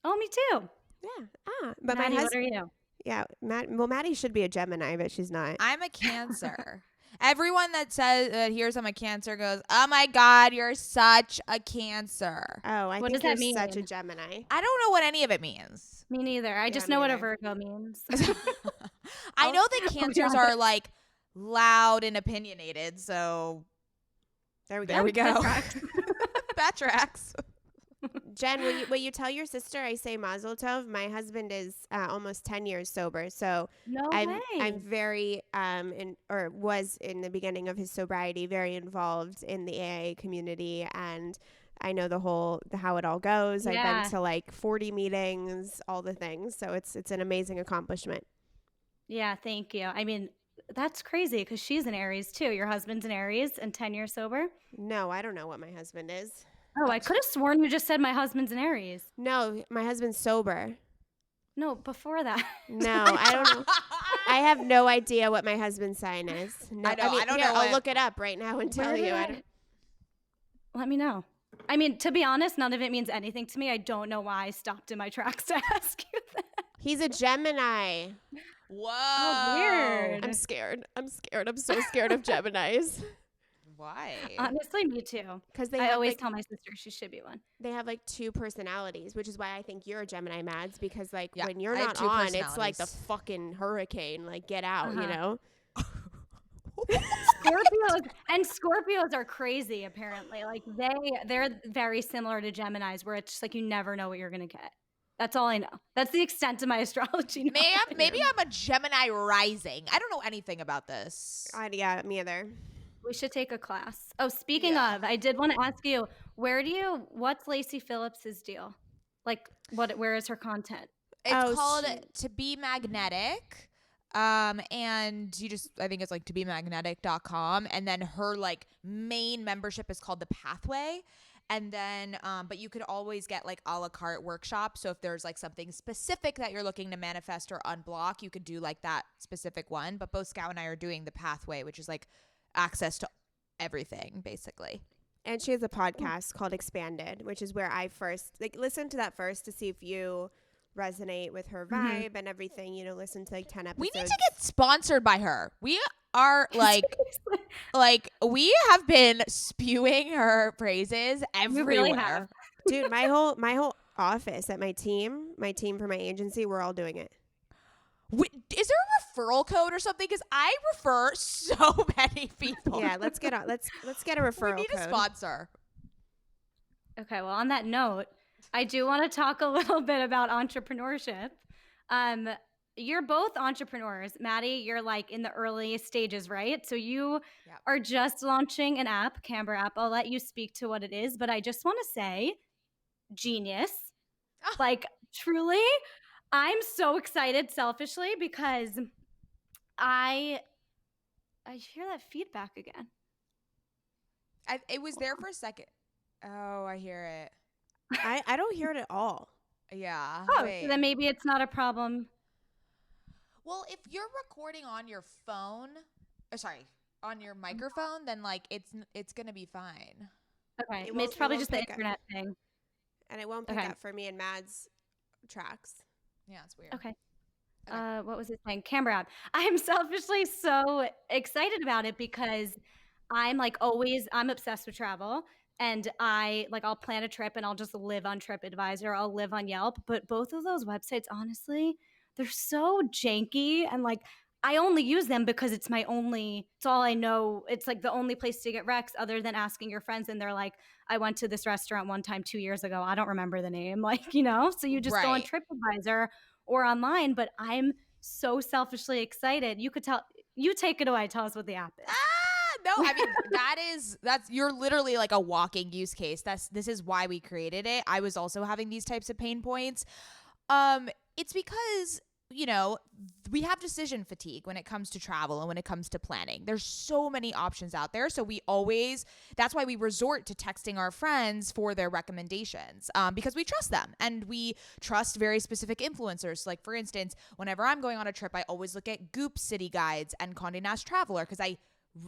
Oh, me too. Yeah. But Mady, my what are you? Yeah. Maddie should be a Gemini, but she's not. I'm a Cancer. Everyone that hears I'm a Cancer goes, "Oh my God, you're such a Cancer." Oh, I What think does that you're mean? such a Gemini. I don't know what any of it means. Me neither. I just me know what a neither. Virgo means. I know that Cancers are like loud and opinionated, so There we go. there we go. That tracks. That tracks. Jen, will you tell your sister I say Mazel Tov? My husband is almost 10 years sober, so No I'm way. very was in the beginning of his sobriety very involved in the AA community, and I know how it all goes. Yeah. I've been to like 40 meetings, all the things, so it's an amazing accomplishment. Yeah, thank you. I mean, that's crazy because she's an Aries too. Your husband's an Aries and 10 years sober? No, I don't know what my husband is. Oh, I could have sworn you just said my husband's an Aries. No, my husband's sober. No, before that. No, I don't know. I have no idea what my husband's sign is. No, I don't know. I'll look it up right now and tell you. Let me know. I mean, to be honest, none of it means anything to me. I don't know why I stopped in my tracks to ask you that. He's a Gemini. Whoa. Oh, weird. I'm scared. I'm so scared of Geminis. Why? Honestly, me too. Because I always tell my sister she should be one. they have like two personalities, which is why I think you're a Gemini, Mads. Because like Yeah, when you're I have not two on, it's like the personalities. fucking hurricane. Like get out, you know. Scorpios are crazy. Apparently, like they're very similar to Geminis, where it's just like you never know what you're gonna get. That's all I know. That's the extent of my astrology knowledge. Maybe I'm a Gemini rising. I don't know anything about this. Yeah, me either. We should take a class. Oh, speaking of, I did want to ask you, what's Lacey Phillips's deal? Like, where is her content? It's called To Be Magnetic. And I think it's like tobemagnetic.com. And then her like main membership is called The Pathway. And then, but you could always get like a la carte workshops. So if there's like something specific that you're looking to manifest or unblock, you could do like that specific one. But both Scout and I are doing The Pathway, which is like access to everything basically. And she has a podcast called Expanded, which is where I first listen to that first to see if you resonate with her vibe and everything. Listen to like 10 episodes. We need to get sponsored by her. We are like we have been spewing her praises everywhere. We really have. Dude, my whole office at my team for my agency, we're all doing it. Wait, is there a referral code or something? Because I refer so many people. Yeah, let's get a referral We need code. a sponsor. Okay, well, on that note, I do want to talk a little bit about entrepreneurship. You're both entrepreneurs. Mady, you're like in the early stages, right? So you are just launching an app, Camber app. I'll let you speak to what it is, but I just want to say, genius. Like, truly, I'm so excited selfishly because I hear that feedback again. It was there for a second. Oh, I hear it. I don't hear it at all. Yeah. Oh, wait. so then maybe it's not a problem. Well, if you're recording on your phone, on your microphone, then like it's gonna be fine. Okay, it's probably just the internet thing. And it won't pick up for me and Mad's tracks. Yeah, it's weird. Okay. What was it saying? Camber app. I'm selfishly so excited about it because I'm obsessed with travel. And I'll plan a trip and I'll just live on TripAdvisor. I'll live on Yelp. But both of those websites, honestly, they're so janky. And I only use them because it's all I know. It's like the only place to get recs other than asking your friends. And they're like, I went to this restaurant one time 2 years ago. I don't remember the name. So you just go on TripAdvisor or online. But I'm so selfishly excited. You take it away. Tell us what the app is. No, I mean you're literally like a walking use case. This is why we created it. I was also having these types of pain points. It's because we have decision fatigue when it comes to travel and when it comes to planning. There's so many options out there. So that's why we resort to texting our friends for their recommendations, because we trust them and we trust very specific influencers. Like for instance, whenever I'm going on a trip, I always look at Goop City Guides and Condé Nast Traveler because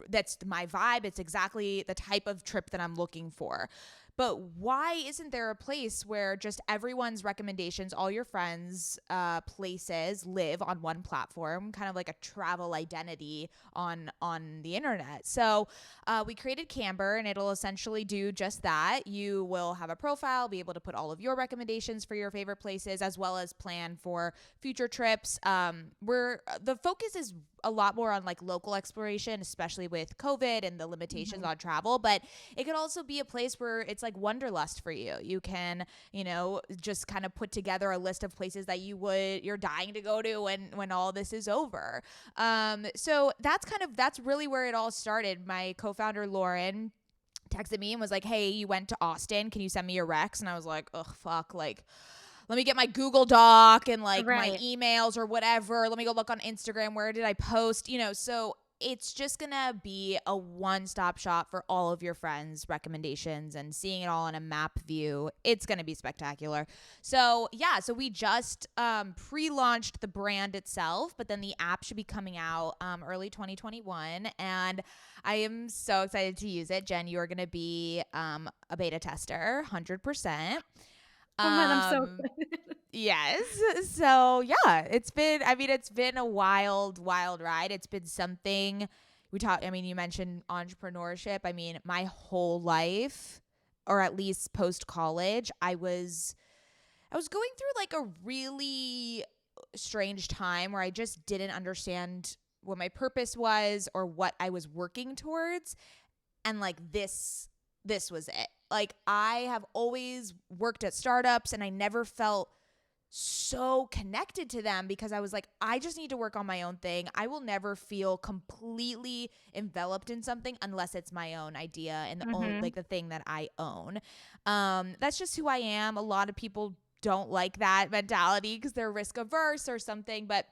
that's my vibe. It's exactly the type of trip that I'm looking for. But why isn't there a place where just everyone's recommendations, all your friends' places live on one platform, kind of like a travel identity on the internet? So we created Camber, and it'll essentially do just that. You will have a profile, be able to put all of your recommendations for your favorite places, as well as plan for future trips. The focus is a lot more on like local exploration, especially with COVID and the limitations on travel. But it could also be a place where it's like wanderlust for you. You can, just kind of put together a list of places that you're dying to go to when all this is over. So that's really where it all started. My co-founder Lauren texted me and was like, "Hey, you went to Austin. Can you send me your recs?" And I was like, "Oh fuck, like." Let me get my Google Doc and my emails or whatever. Let me go look on Instagram. Where did I post? So it's just going to be a one-stop shop for all of your friends' recommendations and seeing it all in a map view. It's going to be spectacular. So we just pre-launched the brand itself, but then the app should be coming out early 2021. And I am so excited to use it. Jen, you are going to be a beta tester, 100%. Oh man, I'm so excited. Yes. So yeah, it's been a wild ride. It's been something you mentioned entrepreneurship. My whole life, or at least post college, I was going through like a really strange time where I just didn't understand what my purpose was or what I was working towards. And like this was it. Like I have always worked at startups and I never felt so connected to them because I was like, I just need to work on my own thing. I will never feel completely enveloped in something unless it's my own idea and the thing that I own. That's just who I am. A lot of people don't like that mentality because they're risk averse or something, but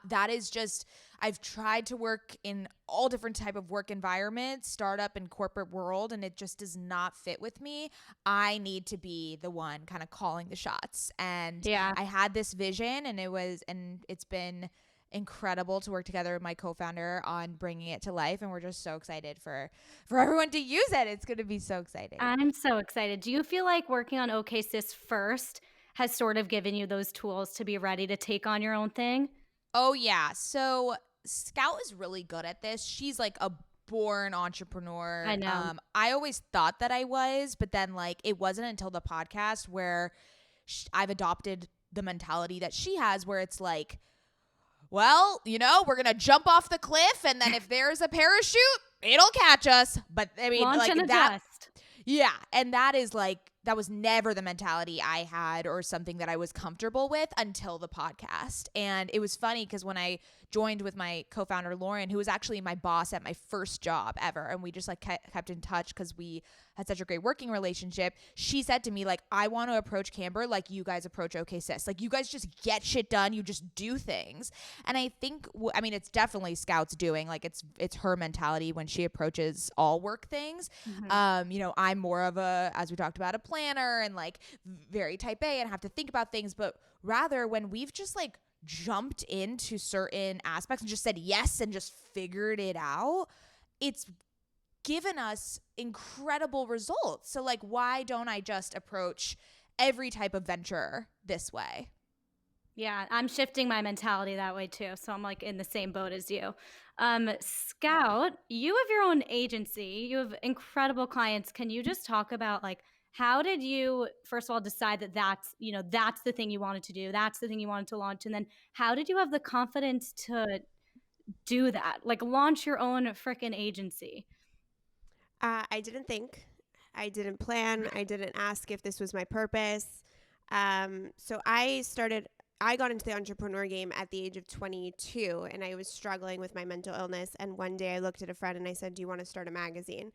that is just, I've tried to work in all different type of work environments, startup and corporate world, and it just does not fit with me. I need to be the one kind of calling the shots. And I had this vision and it's been incredible to work together with my co-founder on bringing it to life. And we're just so excited for everyone to use it. It's going to be so exciting. I'm so excited. Do you feel like working on Okay Sis first has sort of given you those tools to be ready to take on your own thing? Oh, yeah. So Scout is really good at this. She's like a born entrepreneur. I know. I always thought that I was, but then like it wasn't until the podcast where I've adopted the mentality that she has where it's like, well, you know, we're going to jump off the cliff, and then if there's a parachute, it'll catch us. But I mean, launch like and that. adjust. Yeah. And that is like, that was never the mentality I had or something that I was comfortable with until the podcast. And it was funny because when I joined with my co-founder, Lauren, who was actually my boss at my first job ever, and we just like kept in touch because we had such a great working relationship, she said to me, like, I want to approach Camber like you guys approach Okay Sis. Like, you guys just get shit done. You just do things. And I think, I mean, it's definitely Scout's doing. Like, it's her mentality when she approaches all work things. You know, I'm more of a, as we talked about, a planner and like very type A and have to think about things. But rather, when we've just like jumped into certain aspects and just said yes and just figured it out, it's given us incredible results. So like, why don't I just approach every type of venture this way? Yeah, I'm shifting my mentality that way too. So I'm like in the same boat as you. Scout, you have your own agency. You have incredible clients. Can you just talk about like, how did you, first of all, decide that that's the thing you wanted to do? That's the thing you wanted to launch. And then how did you have the confidence to do that? Like launch your own freaking agency? I didn't think. I didn't plan. I didn't ask if this was my purpose. So I got into the entrepreneur game at the age of 22, and I was struggling with my mental illness. And one day I looked at a friend and I said, do you want to start a magazine?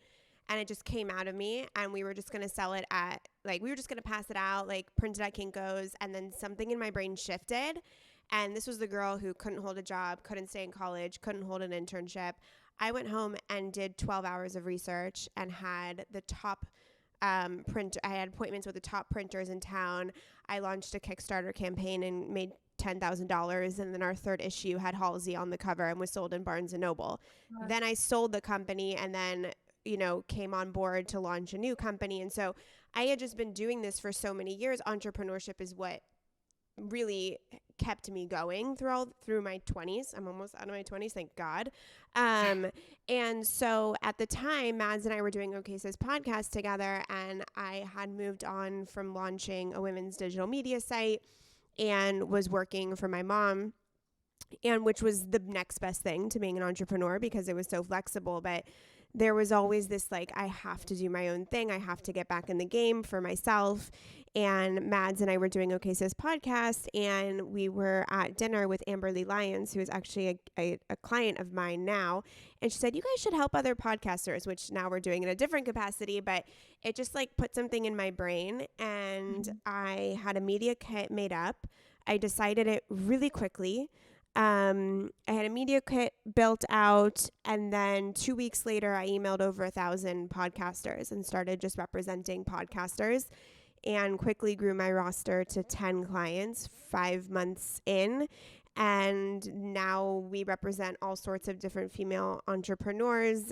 And it just came out of me, and we were just going to sell it at, like, we were just going to pass it out, like, print it at Kinko's. And then something in my brain shifted. And this was the girl who couldn't hold a job, couldn't stay in college, couldn't hold an internship. I went home and did 12 hours of research and had the top I had appointments with the top printers in town. I launched a Kickstarter campaign and made $10,000. And then our third issue had Halsey on the cover and was sold in Barnes & Noble. Wow. Then I sold the company and then, you know, came on board to launch a new company. And so I had just been doing this for so many years. Entrepreneurship is what really kept me going through my 20s. I'm almost out of my 20s, thank God. And so at the time, Mads and I were doing Okay Sis Podcast together, and I had moved on from launching a women's digital media site and was working for my mom, and which was the next best thing to being an entrepreneur because it was so flexible. But there was always this, like, I have to do my own thing. I have to get back in the game for myself. And Mads and I were doing Okay Sis Podcast, and we were at dinner with Amberly Lyons, who is actually a client of mine now. And she said, you guys should help other podcasters, which now we're doing in a different capacity, but it just like put something in my brain. And I had a media kit made up. I decided it really quickly. I had a media kit built out, and then 2 weeks later, I emailed over 1,000 podcasters and started just representing podcasters, and quickly grew my roster to 10 clients 5 months in. And now we represent all sorts of different female entrepreneurs,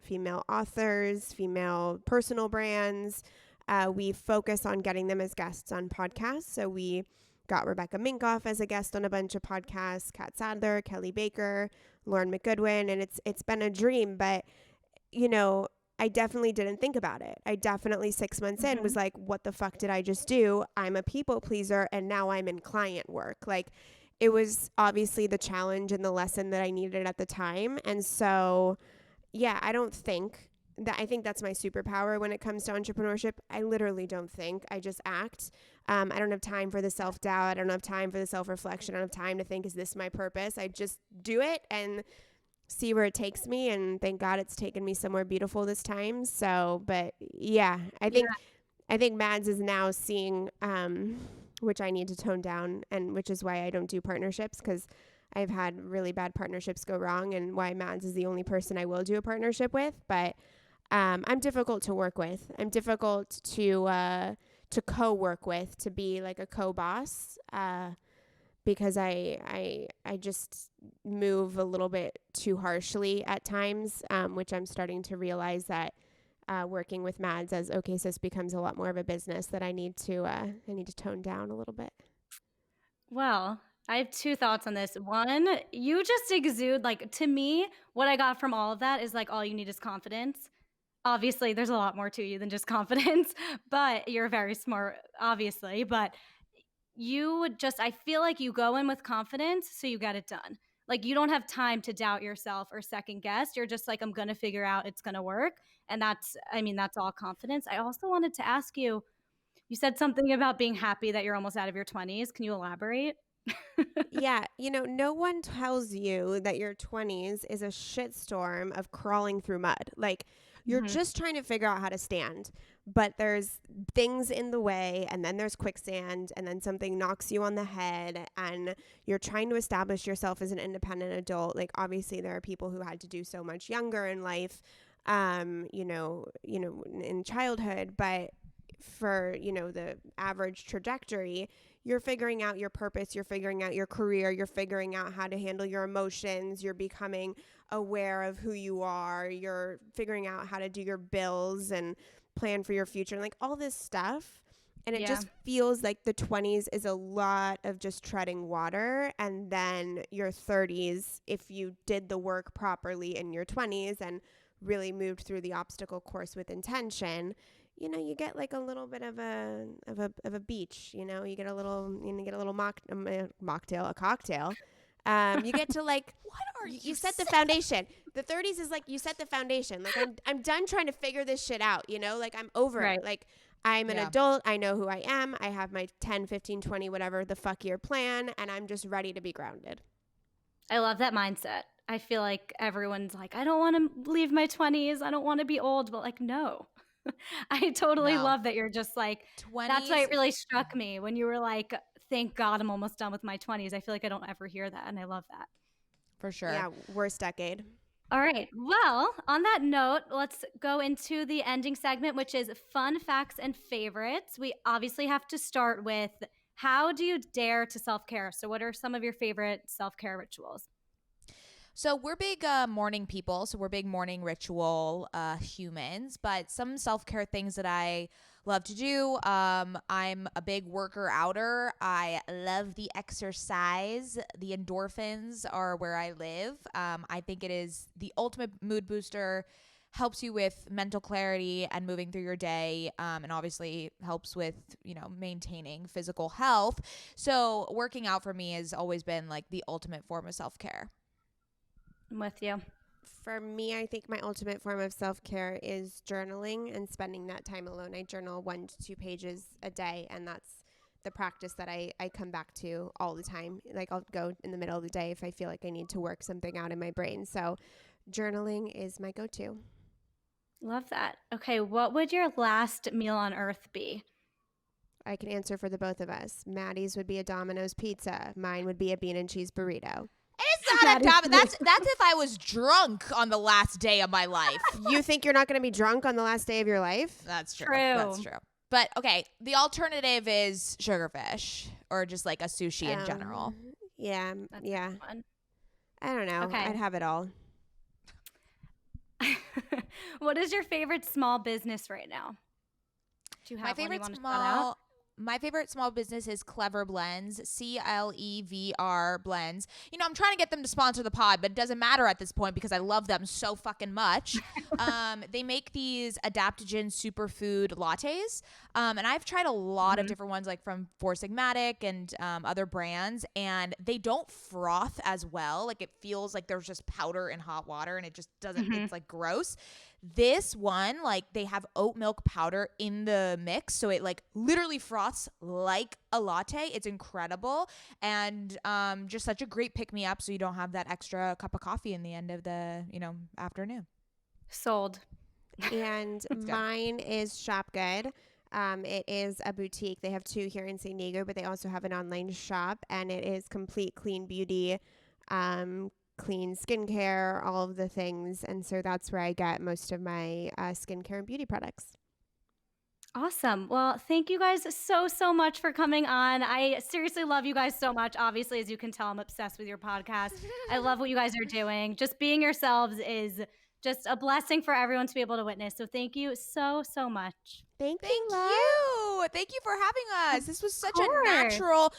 female authors, female personal brands. We focus on getting them as guests on podcasts. So we got Rebecca Minkoff as a guest on a bunch of podcasts, Kat Sadler, Kelly Baker, Lauren McGoodwin, and it's been a dream. But, you know, I definitely didn't think about it. I definitely 6 months in was like, what the fuck did I just do? I'm a people pleaser, and now I'm in client work. Like, it was obviously the challenge and the lesson that I needed at the time. And so, yeah, I think that's my superpower when it comes to entrepreneurship. I literally don't think. I just act. I don't have time for the self-doubt. I don't have time for the self-reflection. I don't have time to think, is this my purpose? I just do it and see where it takes me. And thank God it's taken me somewhere beautiful this time. So, but yeah, I think Mads is now seeing, which I need to tone down, and which is why I don't do partnerships, because I've had really bad partnerships go wrong, and why Mads is the only person I will do a partnership with. But I'm difficult to work with. I'm difficult to co-work with, to be like a co-boss, because I just move a little bit too harshly at times, which I'm starting to realize that working with Mads as Okay Sis becomes a lot more of a business that I need to tone down a little bit. Well, I have two thoughts on this. One, you just exude, like, to me, what I got from all of that is like, all you need is confidence. obviously there's a lot more to you than just confidence, but you're very smart, obviously. But you would just, I feel like you go in with confidence, so you get it done. Like you don't have time to doubt yourself or second guess. You're just like, I'm going to figure out it's going to work. And that's, I mean, that's all confidence. I also wanted to ask you, you said something about being happy that you're almost out of your 20s. Can you elaborate? Yeah, no one tells you that your 20s is a shitstorm of crawling through mud. Like, you're just trying to figure out how to stand, but there's things in the way, and then there's quicksand, and then something knocks you on the head, and you're trying to establish yourself as an independent adult. Like, obviously, there are people who had to do so much younger in life, in childhood, but for, the average trajectory, you're figuring out your purpose, you're figuring out your career, you're figuring out how to handle your emotions, you're becoming aware of who you are, you're figuring out how to do your bills and plan for your future, and like all this stuff. And it just feels like the 20s is a lot of just treading water. And then your 30s, if you did the work properly in your 20s and really moved through the obstacle course with intention, you get like a little bit of a beach, you get a little, mocktail, a cocktail. You get to like, What are you set the foundation. The 30s is like, you set the foundation. Like I'm done trying to figure this shit out, like I'm over it. Like I'm an adult. I know who I am. I have my 10, 15, 20, whatever the fuck year plan. And I'm just ready to be grounded. I love that mindset. I feel like everyone's like, I don't want to leave my 20s. I don't want to be old. But like, no. I totally love that you're just like, 20s. That's why it really struck me when you were like, thank God I'm almost done with my 20s. I feel like I don't ever hear that. And I love that. For sure. Yeah, worst decade. All right. Well, on that note, let's go into the ending segment, which is fun facts and favorites. We obviously have to start with, how do you dare to self-care? So what are some of your favorite self-care rituals? So we're big morning people. So we're big morning ritual humans. But some self-care things that I love to do. I'm a big worker outer. I love the exercise. The endorphins are where I live. I think it is the ultimate mood booster. Helps you with mental clarity and moving through your day, and obviously helps with, maintaining physical health. So working out for me has always been like the ultimate form of self-care. I'm with you. For me, I think my ultimate form of self-care is journaling and spending that time alone. I journal 1 to 2 pages a day, and that's the practice that I come back to all the time. Like I'll go in the middle of the day if I feel like I need to work something out in my brain. So journaling is my go-to. Love that. Okay, what would your last meal on earth be? I can answer for the both of us. Maddie's would be a Domino's pizza. Mine would be a bean and cheese burrito. It's not a top. That's if I was drunk on the last day of my life. You think you're not going to be drunk on the last day of your life? That's true. That's true. But okay, the alternative is sugarfish or just like a sushi in general. Yeah, That's yeah. fun. I don't know. Okay. I'd have it all. What is your favorite small business right now? Do you have one you want to shout out? My favorite small business is Clever Blends, CLEVR Blends. I'm trying to get them to sponsor the pod, but it doesn't matter at this point because I love them so fucking much. They make these adaptogen superfood lattes, and I've tried a lot of different ones, like from Four Sigmatic and other brands, and they don't froth as well. Like it feels like there's just powder in hot water, and it just doesn't. It's like gross. This one, like they have oat milk powder in the mix, so it like literally froths like a latte. It's incredible, and just such a great pick me up, so you don't have that extra cup of coffee in the end of the afternoon. Sold. And mine is Shop Good. It is a boutique. They have 2 here in San Diego, but they also have an online shop, and it is complete clean beauty. Clean skincare, all of the things. And so that's where I get most of my skincare and beauty products. Awesome. Well, thank you guys so much for coming on. I seriously love you guys so much. Obviously, as you can tell, I'm obsessed with your podcast. I love what you guys are doing. Just being yourselves is just a blessing for everyone to be able to witness. So thank you so much. Thank you. Thank you for having us. This was such a course.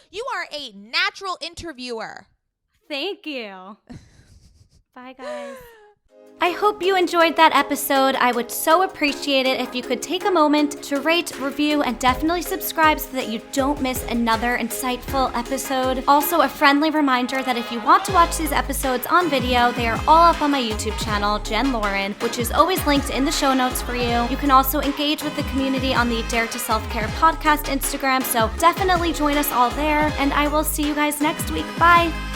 you are a natural interviewer. Thank you. Bye, guys. I hope you enjoyed that episode. I would so appreciate it if you could take a moment to rate, review, and definitely subscribe so that you don't miss another insightful episode. Also, a friendly reminder that if you want to watch these episodes on video, they are all up on my YouTube channel, Jen Lauren, which is always linked in the show notes for you. You can also engage with the community on the Dare to Self-Care podcast Instagram, so definitely join us all there, and I will see you guys next week. Bye!